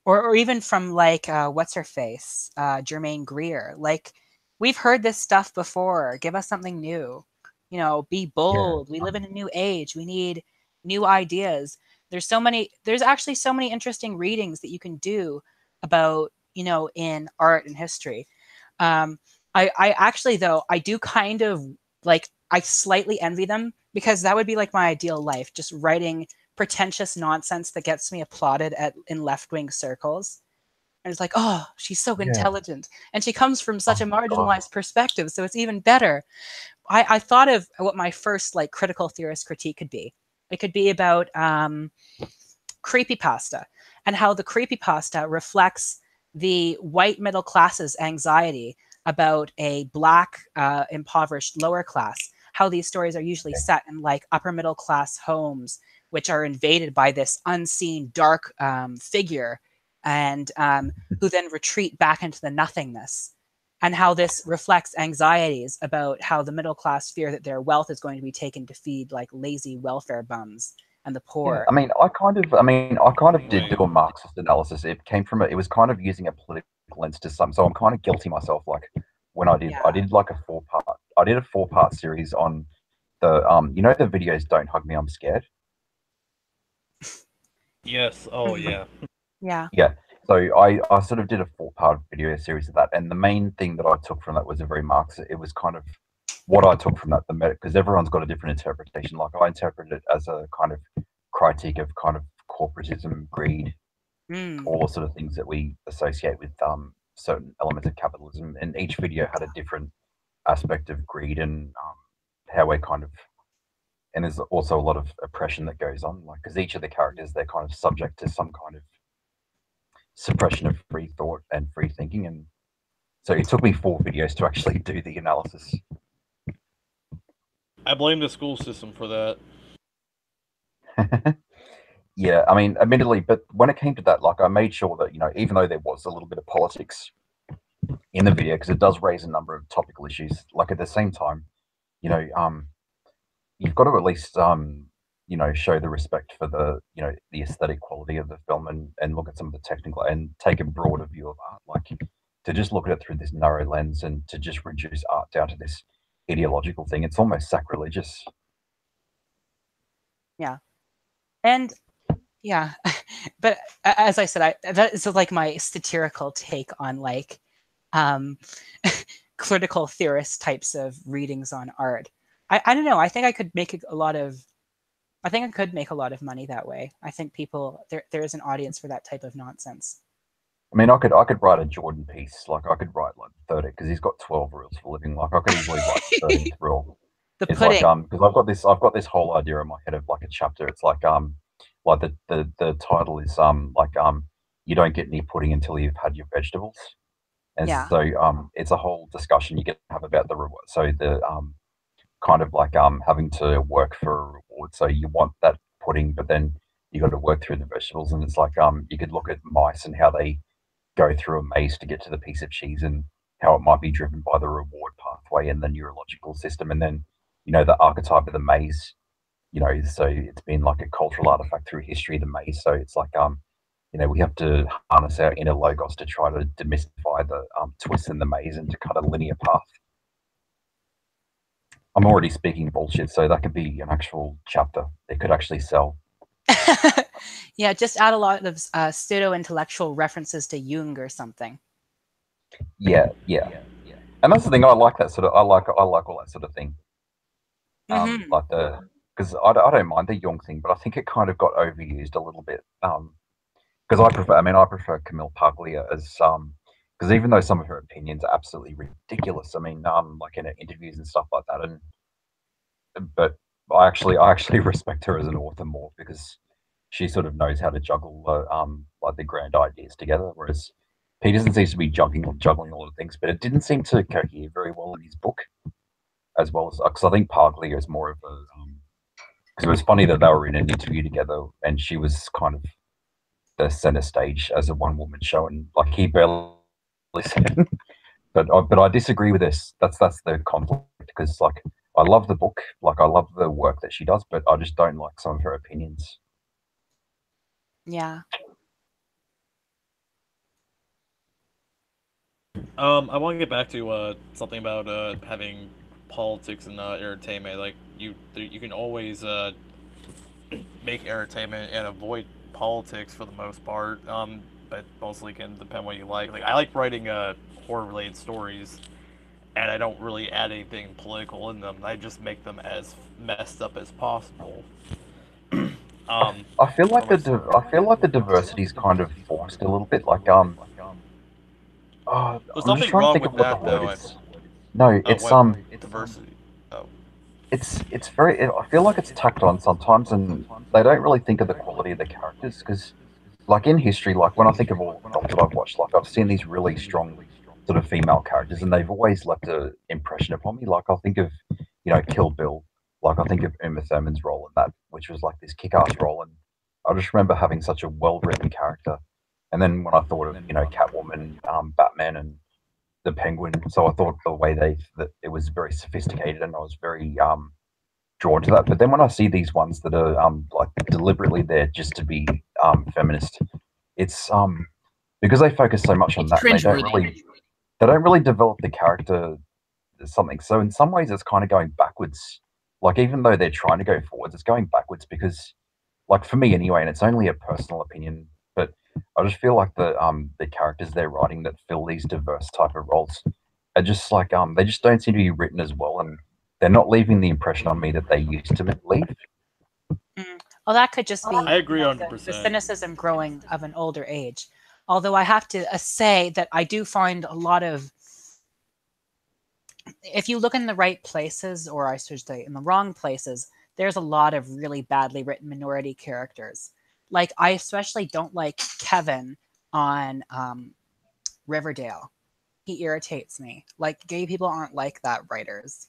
or even from like what's her face, Germaine Greer. Like, we've heard this stuff before. Give us something new. Be bold. We live in a new age. We need new ideas. There's actually so many interesting readings that you can do about in art and history. I actually, though, I do kind of like, I slightly envy them, because that would be like my ideal life, just writing pretentious nonsense that gets me applauded in left-wing circles. And it's like, oh, she's so intelligent, and she comes from such a marginalized perspective, so it's even better. I thought of what my first like critical theorist critique could be. It could be about creepypasta, and how the creepypasta reflects the white middle class's anxiety about a Black impoverished lower class, how these stories are usually set in like upper middle class homes, which are invaded by this unseen dark figure, and who then retreat back into the nothingness, and how this reflects anxieties about how the middle class fear that their wealth is going to be taken to feed like lazy welfare bums and the poor. Yeah, I kind of did do a Marxist analysis. It was kind of using a political lens to some, so I'm kind of guilty myself. Like when I did like a 4-part series on the the videos "Don't Hug Me, I'm Scared." Yes. Oh yeah. Yeah. Yeah. So I sort of did a 4-part video series of that, and the main thing that I took from that was a very Marxist. It was kind of what I took from that, because everyone's got a different interpretation. Like I interpreted it as a kind of critique of kind of corporatism, greed, all the sort of things that we associate with certain elements of capitalism. And each video had a different aspect of greed and how we're kind of, and there's also a lot of oppression that goes on, like because each of the characters, they're kind of subject to some kind of suppression of free thought and free thinking. And so it took me 4 videos to actually do the analysis. I blame the school system for that. Yeah, I mean, admittedly, but when it came to that, like I made sure that, even though there was a little bit of politics in the video, because it does raise a number of topical issues, like at the same time, you've got to at least show the respect for the aesthetic quality of the film, and look at some of the technical, and take a broader view of art. Like to just look at it through this narrow lens and to just reduce art down to this ideological thing, it's almost sacrilegious. Yeah. And yeah, but as I said, that is like my satirical take on like critical theorist types of readings on art. I don't know. I think I could make a lot of money that way. I think there is an audience for that type of nonsense. I mean, I could write a Jordan piece. Like I could write like 30, because he's got 12 rules for living. Like I could easily write the 13th rule. It's pudding. like because I've got this whole idea in my head of like a chapter. It's like the title is you don't get any pudding until you've had your vegetables. And so it's a whole discussion you get to have about the reward. So the kind of like having to work for a reward. So you want that pudding, but then you got to work through the vegetables. And it's like you could look at mice and how they go through a maze to get to the piece of cheese, and how it might be driven by the reward pathway and the neurological system. And then the archetype of the maze, so it's been like a cultural artifact through history, the maze. So it's like we have to harness our inner logos to try to demystify the twists in the maze and to cut a linear path. I'm already speaking bullshit, so that could be an actual chapter. It could actually sell. Yeah, just add a lot of pseudo-intellectual references to Jung or something. Yeah. And that's the thing. I like that sort of. I like all that sort of thing. Like because I don't mind the Jung thing, but I think it kind of got overused a little bit. Because I prefer Camille Paglia as because even though some of her opinions are absolutely ridiculous, I mean, like in her interviews and stuff like that, but I actually respect her as an author more, because she sort of knows how to juggle like the grand ideas together, whereas Peterson seems to be juggling all the things, but it didn't seem to cohere very well in his book, as well as because I think Paglia is more of a because it was funny that they were in an interview together and she was kind of the center stage as a one-woman show, and like he barely said. But I disagree with this. That's the conflict, because like I love the book, like I love the work that she does, but I just don't like some of her opinions. Yeah. I want to get back to something about having politics and entertainment. Like you can always make entertainment and avoid politics for the most part. But mostly can depend what you like. Like I like writing horror-related stories, and I don't really add anything political in them. I just make them as messed up as possible. I feel like the diversity is kind of forced a little bit. Like there's I'm nothing just trying to wrong think with of what that the word though. is. No, it's diversity. Oh. It's very. I feel like it's tacked on sometimes, and they don't really think of the quality of the characters, because, like in history, like when I think of all the films that I've watched, like I've seen these really strong sort of female characters, and they've always left an impression upon me. Like I'll think of, Kill Bill. Like I think of Uma Thurman's role in that, which was like this kick-ass role, and I just remember having such a well-written character. And then when I thought of, Catwoman, Batman, and the Penguin, so I thought the way that it was very sophisticated, and I was very drawn to that. But then when I see these ones that are like deliberately there just to be feminist, it's because they focus so much on that, and they don't really develop the character as something. So in some ways, it's kind of going backwards. Like even though they're trying to go forwards, it's going backwards, because like for me anyway, and it's only a personal opinion, but I just feel like the characters they're writing that fill these diverse type of roles are just like they just don't seem to be written as well, and they're not leaving the impression on me that they used to leave. Well, that could just be I agree 100%. The cynicism growing of an older age. Although I have to say that I do find a lot of, if you look in the right places, or I should say in the wrong places, there's a lot of really badly written minority characters. Like, I especially don't like Kevin on Riverdale. He irritates me. Like, gay people aren't like that, writers.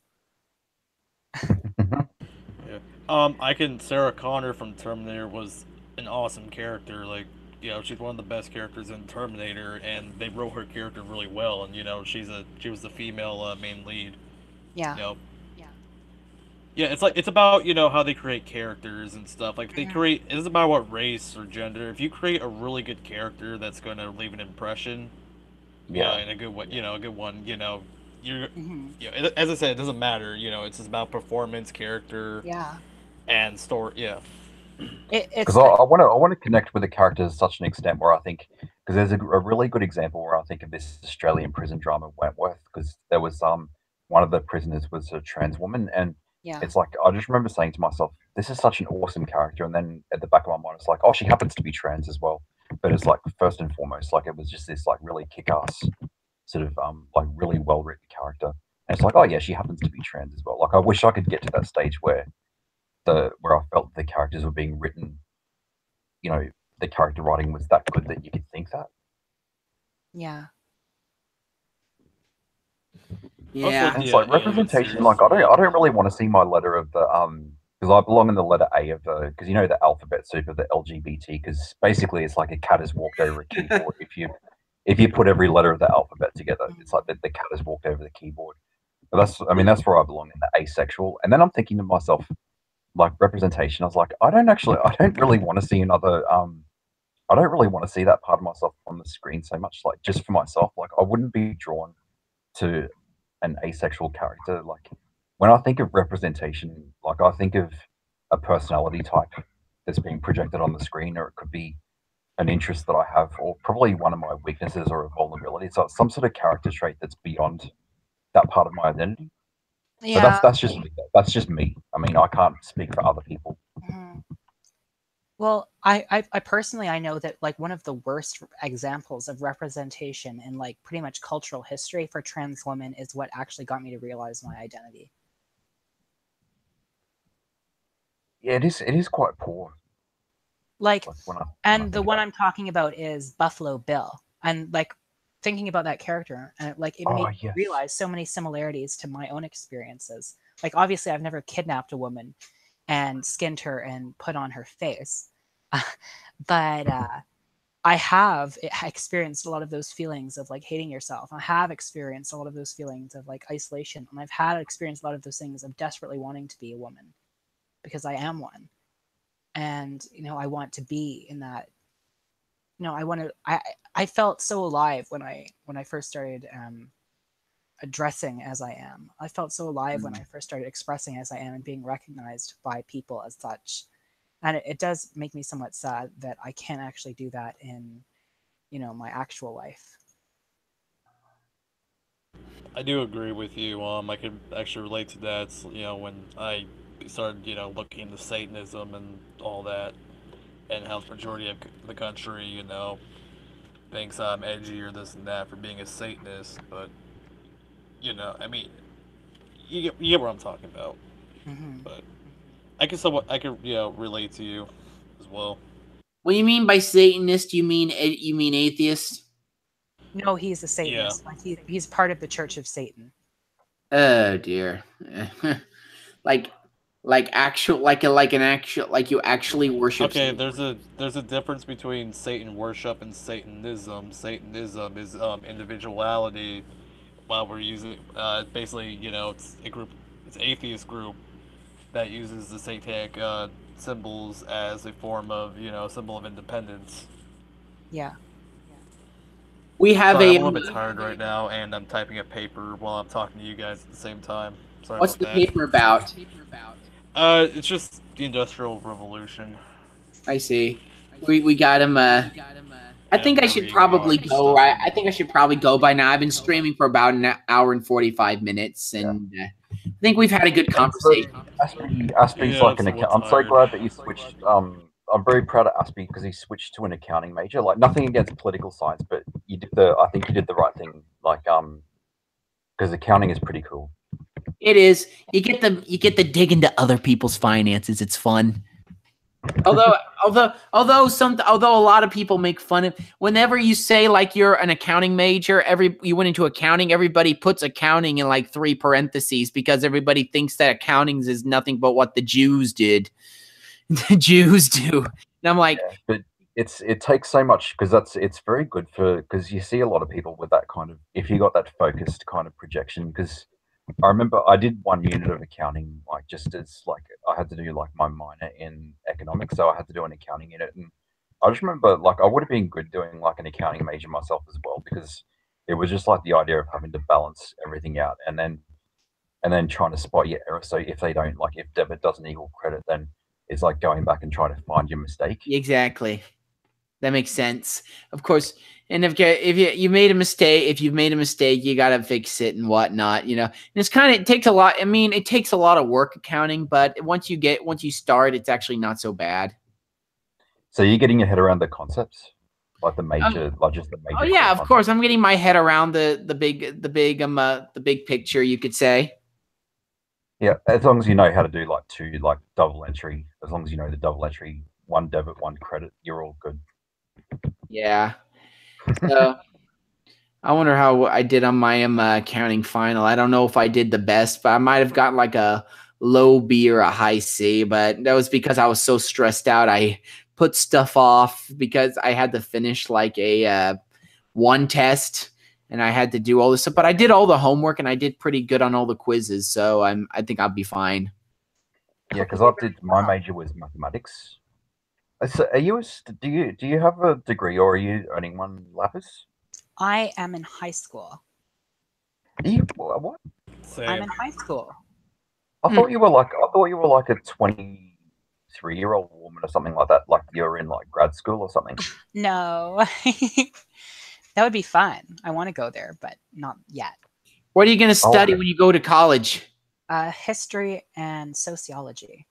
Yeah. Sarah Connor from Terminator was an awesome character. Like, you know, she's one of the best characters in Terminator, and they wrote her character really well. And you know, she was the female main lead. Yeah. You know, yeah, it's about, you know, how they create characters and stuff. Like, they create, it isn't about what race or gender. If you create a really good character that's going to leave an impression, yeah, in a good way, you know, a good one, you know, you're, you know, as I said, it doesn't matter. You know, it's just about performance, character, and story. Yeah. Because I want to connect with the characters to such an extent where I think, because there's a really good example where I think of this Australian prison drama Wentworth, because there was one of the prisoners was a trans woman, and it's like I just remember saying to myself, this is such an awesome character, and then at the back of my mind it's like, oh, she happens to be trans as well, but it's like first and foremost, like it was just this like really kick-ass sort of like really well written character, and it's like, oh yeah, she happens to be trans as well. Like I wish I could get to that stage where I felt the characters were being written, you know, the character writing was that good that you could think that. Yeah. Yeah. And it's like representation. Like I don't really want to see my letter of the because I belong in the letter A of the, because you know the alphabet soup of the LGBT, because basically it's like a cat has walked over a keyboard. If you put every letter of the alphabet together, it's like the cat has walked over the keyboard. But that's where I belong, in the asexual. And then I'm thinking to myself, like representation, I was like, I don't really want to see another I don't really want to see that part of myself on the screen so much, like just for myself. Like I wouldn't be drawn to an asexual character. Like when I think of representation, like I think of a personality type that's being projected on the screen, or it could be an interest that I have, or probably one of my weaknesses or a vulnerability. So it's some sort of character trait that's beyond that part of my identity. Yeah. But that's just me. I mean, I can't speak for other people. Well, I personally, I know that like one of the worst examples of representation in like pretty much cultural history for trans women is what actually got me to realize my identity. Yeah, it is quite poor. Like the one I'm talking about is Buffalo Bill, and like thinking about that character, and it made me realize so many similarities to my own experiences. Like obviously, I've never kidnapped a woman and skinned her and put on her face, but I have experienced a lot of those feelings of like hating yourself. I have experienced a lot of those feelings of like isolation, and I've had experienced a lot of those things of desperately wanting to be a woman because I am one. And, you know, I want to be in that, you know, I felt so alive when I first started addressing as I am. I felt so alive when I first started expressing as I am and being recognized by people as such. And it does make me somewhat sad that I can't actually do that in, you know, my actual life. I do agree with you. I could actually relate to that. You know, when I started, you know, looking into Satanism and all that, and how the majority of the country, you know, thinks I'm edgy or this and that for being a Satanist. But, you know, I mean, you get what I'm talking about. But I can you know, relate to you as well. What do you mean by Satanist? You mean atheist? No, he's a Satanist. Yeah. Like he's part of the Church of Satan. Oh dear. like you actually worship. Okay, Satan. there's a difference between Satan worship and Satanism. Satanism is individuality, while we're using basically, you know, it's an atheist group that uses the satanic symbols as a form of, you know, symbol of independence. Yeah. We have I'm a little bit tired right now, and I'm typing a paper while I'm talking to you guys at the same time. What's the paper about? It's just the Industrial Revolution. I see. We got him. I think I should probably go. Right. I think I should probably go by now. I've been streaming for about an hour and 45 minutes, and I think we've had a good conversation. Aspie's like an account. I'm so glad that you switched. I'm very proud of Aspie because he switched to an accounting major. Like nothing against political science, but you did I think you did the right thing. Like because accounting is pretty cool. It is. You get the dig into other people's finances. It's fun. Although a lot of people make fun of whenever you say like you're an accounting major, you went into accounting, everybody puts accounting in like 3 parentheses because everybody thinks that accounting is nothing but what the Jews did. The Jews do. And I'm like, but it takes so much because it's very good because you see a lot of people with that kind of, if you got that focused kind of projection. Because I remember I did 1 unit of accounting, like just as like I had to do like my minor in economics, so I had to do an accounting unit, and I just remember like I would have been good doing like an accounting major myself as well, because it was just like the idea of having to balance everything out and then trying to spot your error. So if debit doesn't equal credit, then it's like going back and trying to find your mistake. Exactly. That makes sense. Of course. And if you made a mistake, if you've made a mistake, you got to fix it and whatnot, you know. And it's it takes a lot. I mean, it takes a lot of work accounting, but once you start, it's actually not so bad. So you're getting your head around the concepts, like the major, like just the major. Oh yeah, of course. I'm getting my head around the big picture, you could say. Yeah, as long as you know how to do like 2 like double entry, as long as you know the double entry, 1 debit, 1 credit, you're all good. Yeah. So I wonder how I did on my accounting final. I don't know if I did the best, but I might have gotten like a low B or a high C, but that was because I was so stressed out. I put stuff off because I had to finish like a 1 test and I had to do all this stuff, but I did all the homework and I did pretty good on all the quizzes. So I think I'll be fine. Yeah, because my major was mathematics. So do you have a degree or are you earning one, Lapis? I am in high school. What? Same. I'm in high school. I thought you were like a 23-year-old woman or something like that. Like you're in like grad school or something. No. That would be fun. I want to go there, but not yet. What are you going to study when you go to college? History and sociology.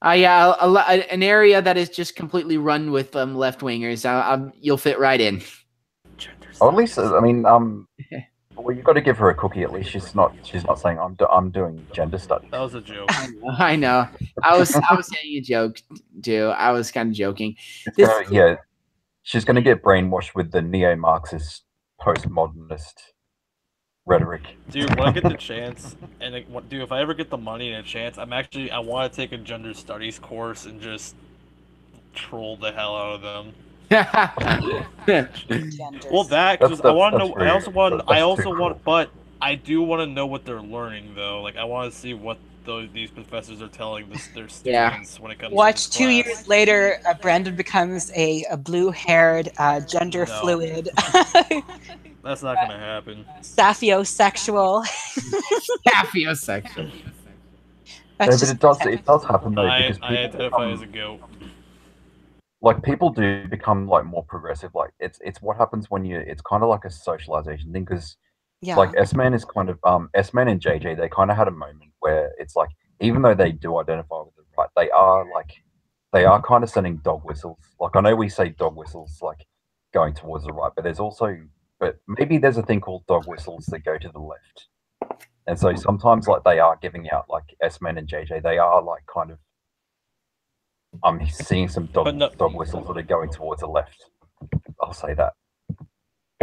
Yeah, an area that is just completely run with left-wingers. You'll fit right in. Or at least, I mean, well, you've got to give her a cookie. At least she's not saying I'm doing gender studies. That was a joke. I know. I was saying a joke too. I was kind of joking. She's going to get brainwashed with the neo-Marxist, postmodernist rhetoric. Dude, when I get the chance, if I ever get the money and a chance, I want to take a gender studies course and just troll the hell out of them. Well, because I want to know. But I do want to know what they're learning, though. Like, I want to see what these professors are telling their students when it comes. Watch to 2 years later, Brandon becomes a blue-haired, gender-fluid. That's not gonna happen. Saphiosexual. Saphiosexual. But it does happen though. Because I identify as a goat. Like people do become like more progressive. Like it's what happens when it's kind of like a socialization thing, because like S-Man is kind of S-Man and JJ, they kind of had a moment where it's like, even though they do identify with the right, they are kind of sending dog whistles. Like I know we say dog whistles like going towards the right, but maybe there's a thing called dog whistles that go to the left. And so sometimes like they are giving out like S-Man and JJ, they are like kind of I'm seeing some dog whistles that are going towards the left. I'll say that.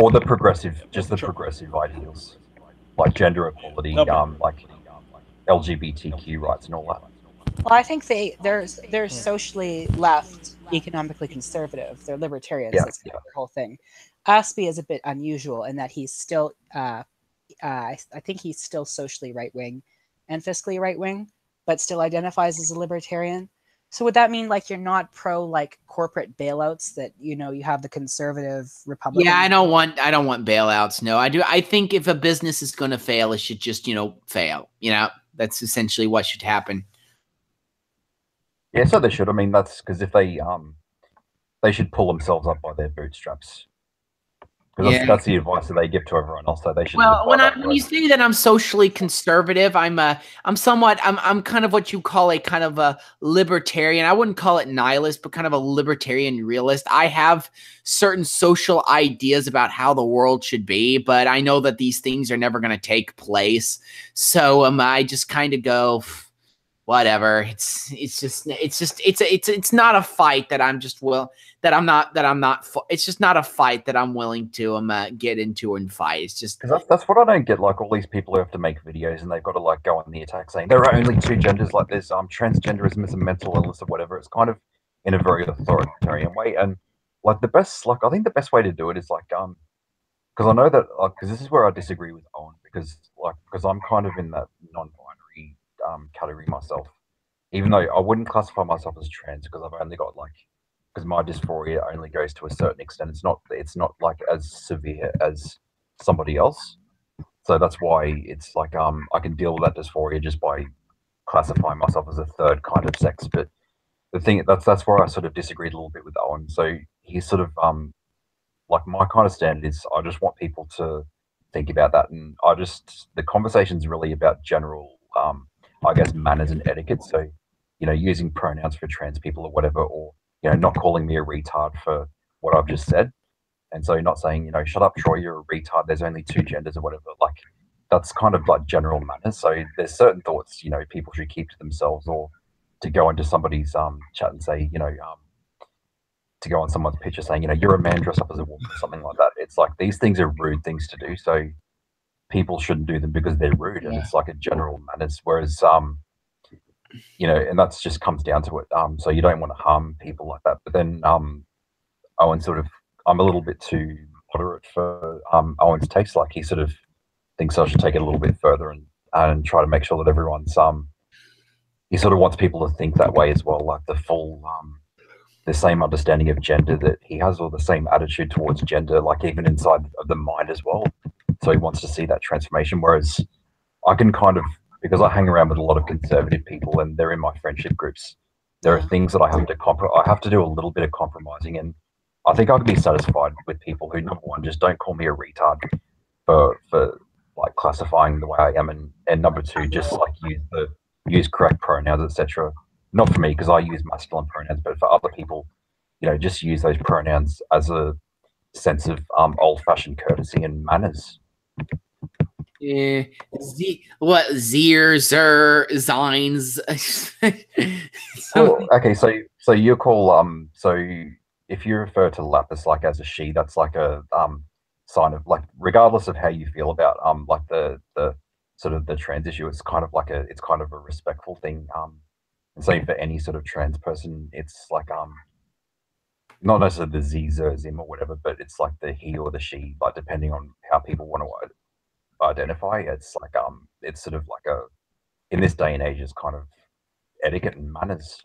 Or the progressive ideals, like gender equality, like LGBTQ rights and all that. Well, I think they're socially left, economically conservative. They're libertarians. That's their whole thing. Aspie is a bit unusual in that he's still, I think he's still socially right wing and fiscally right wing, but still identifies as a libertarian. So would that mean like you're not pro like corporate bailouts, that you have the conservative Republican? Yeah, I don't want bailouts. No, I do. I think if a business is going to fail, it should just fail. That's essentially what should happen. Yeah, so they should. I mean, that's because if they should pull themselves up by their bootstraps. Because that's the advice that they give to everyone else. So they should. Well, when you say that I'm socially conservative, I'm kind of what you call a kind of a libertarian. I wouldn't call it nihilist, but kind of a libertarian realist. I have certain social ideas about how the world should be, but I know that these things are never going to take place. So I just kind of go, whatever. It's not a fight that I'm just it's just not a fight that I'm willing to get into and fight. It's just because that's what I don't get. Like all these people who have to make videos and they've got to like go on the attack saying there are only two genders. Like there's transgenderism is a mental illness or whatever. It's kind of in a very authoritarian way. And like I think the best way to do it is like because I know that because this is where I disagree with Owen because I'm kind of in that non-binary category myself. Even though I wouldn't classify myself as trans because I've only got because my dysphoria only goes to a certain extent. It's not like as severe as somebody else. So that's why it's like I can deal with that dysphoria just by classifying myself as a third kind of sex. But the thing that's where I sort of disagreed a little bit with Owen. So he's sort of like my kind of standard is I just want people to think about that, and the conversation's really about general I guess manners and etiquette. So using pronouns for trans people or whatever, or not calling me a retard for what I've just said, and so not saying shut up Troy, you're a retard, there's only two genders or whatever. Like that's kind of like general manners. So there's certain thoughts people should keep to themselves, or to go into somebody's chat and say to go on someone's picture saying, you're a man, dress up as a woman, or something like that. It's like these things are rude things to do, so people shouldn't do them because they're rude, and it's like a general manners. Whereas, and that's just comes down to it. So you don't want to harm people like that. But then, Owen I'm a little bit too moderate for Owen's taste. Like he sort of thinks I should take it a little bit further and try to make sure that everyone's he sort of wants people to think that way as well, like the full the same understanding of gender that he has, or the same attitude towards gender, like even inside of the mind as well. So he wants to see that transformation. Whereas I can kind of, because I hang around with a lot of conservative people and they're in my friendship groups, there are things that I have to do a little bit of compromising. And I think I can be satisfied with people who, number one, just don't call me a retard for like classifying the way I am, and number two, just like use correct pronouns, etc. Not for me because I use masculine pronouns, but for other people, just use those pronouns as a sense of old-fashioned courtesy and manners. Zier, Zer, Zines. Okay, so you call so if you refer to lapis like as a she, that's like a sign of like, regardless of how you feel about like the sort of the trans issue, it's kind of a respectful thing. And so for any sort of trans person, it's like not necessarily the Z, Zer, Zim or whatever, but it's like the he or the she, like depending on how people want to identify. It's like it's sort of like in this day and age, it's kind of etiquette and manners.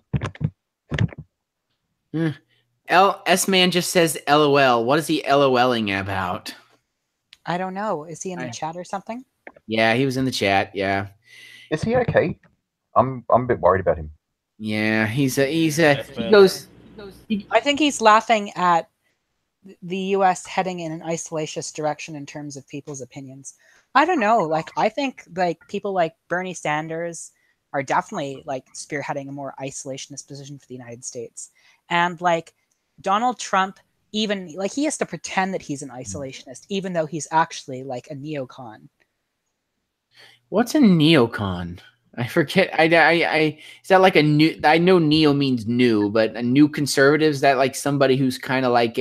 S-Man just says LOL. What is he LOLing about? I don't know. Is he in the chat or something? Yeah, he was in the chat. Yeah. Is he okay? I'm a bit worried about him. Yeah, he goes. I think he's laughing at the U.S. heading in an isolationist direction in terms of people's opinions. I don't know. Like, I think like people like Bernie Sanders are definitely like spearheading a more isolationist position for the United States, and like Donald Trump, even like he has to pretend that he's an isolationist, even though he's actually like a neocon. What's a neocon? I forget. I is that like a new? I know neo means new, but a new conservative, is that like somebody who's kind of like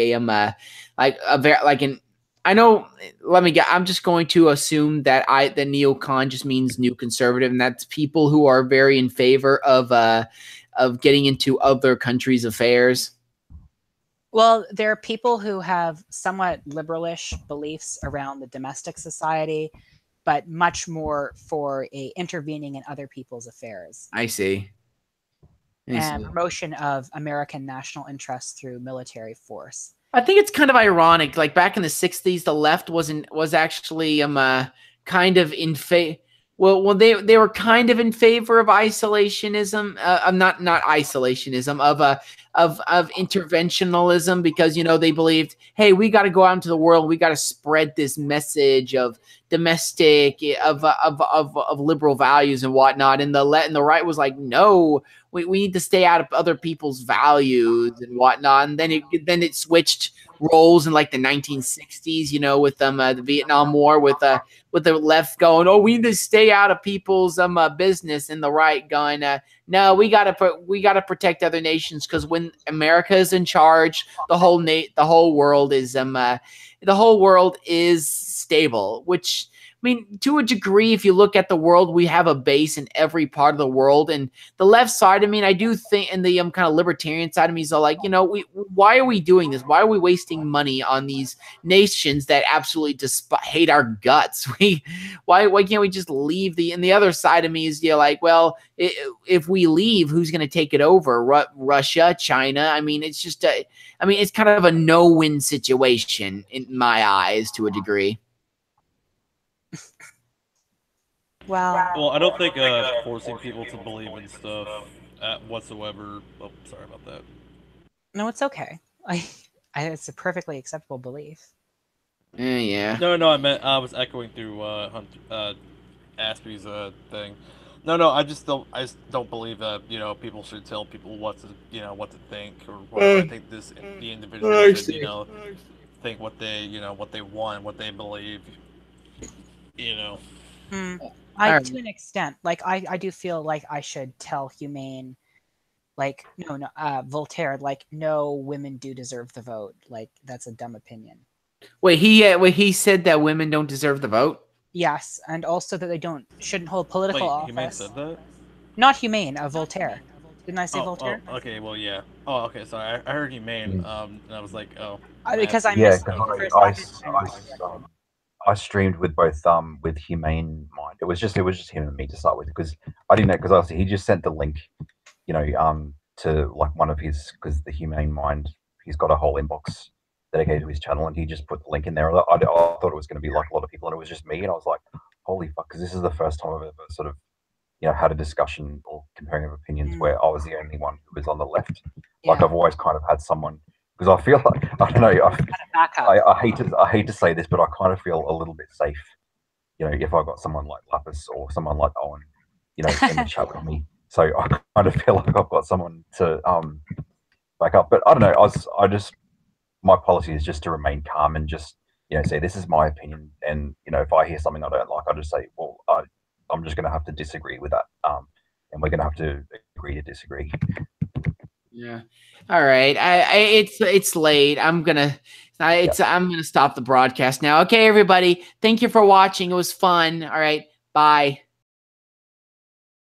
I know. Let me get. I'm just going to assume that the neocon just means new conservative, and that's people who are very in favor of getting into other countries' affairs. Well, there are people who have somewhat liberalish beliefs around the domestic society, but much more for intervening in other people's affairs. I see. And promotion of American national interests through military force. I think it's kind of ironic. Like back in the 60s, the left was actually kind of in Well, they were kind of in favor of isolationism, not isolationism, of interventionalism, because they believed, hey, we got to go out into the world, we got to spread this message of domestic of liberal values and whatnot, and the right was like, no, we need to stay out of other people's values and whatnot, and then it switched roles in like the 1960s, with the Vietnam War, with the left going, oh, we need to stay out of people's business, and the right going, no, we gotta protect other nations, because when America is in charge, the whole world is stable. Which, I mean, to a degree, if you look at the world, we have a base in every part of the world. And the left side, I mean, I do think, and the kind of libertarian side of me is all like, why are we doing this? Why are we wasting money on these nations that absolutely hate our guts? Why can't we just leave? And the other side of me is, like, well, if we leave, who's going to take it over? Russia, China? I mean, it's just it's kind of a no-win situation in my eyes, to a degree. Well, I don't think forcing people to believe in stuff whatsoever. Oh, sorry about that. No, it's okay. It's a perfectly acceptable belief. Yeah. No, I was echoing through Aspie's thing. No, I just don't believe that people should tell people what to think, or what I think the individual should think what they want, what they believe. To an extent, like I do feel like I should tell Humane, like Voltaire, like, no, women do deserve the vote. Like, that's a dumb opinion. Wait, he said that women don't deserve the vote? Yes, and also that they shouldn't hold political office. Humane said that? Not Humane, Voltaire. Didn't I say Voltaire? Oh, okay, well, yeah. Oh, okay, sorry. I heard Humane, and I was like, oh. Because I missed I streamed with both with Humane Mind. It was just him and me to start with, because I didn't know, because he just sent the link, to like one of his, because the Humane Mind, he's got a whole inbox dedicated to his channel, and he just put the link in there. I thought it was going to be like a lot of people, and it was just me, and I was like, holy fuck, because this is the first time I've ever sort of had a discussion or comparing of opinions where I was the only one who was on the left. Like, I've always kind of had someone, because I feel like, I don't know, I hate to say this, but I kind of feel a little bit safe, if I got someone like Lapis or someone like Owen, in the chat with me. So I kind of feel like I've got someone to back up. But I don't know, my policy is just to remain calm and just, say this is my opinion, and if I hear something I don't like, I just say, well, I'm just going to have to disagree with that, and we're going to have to agree to disagree. Yeah. All right. It's late. I'm gonna stop the broadcast now. Okay, everybody. Thank you for watching. It was fun. All right. Bye.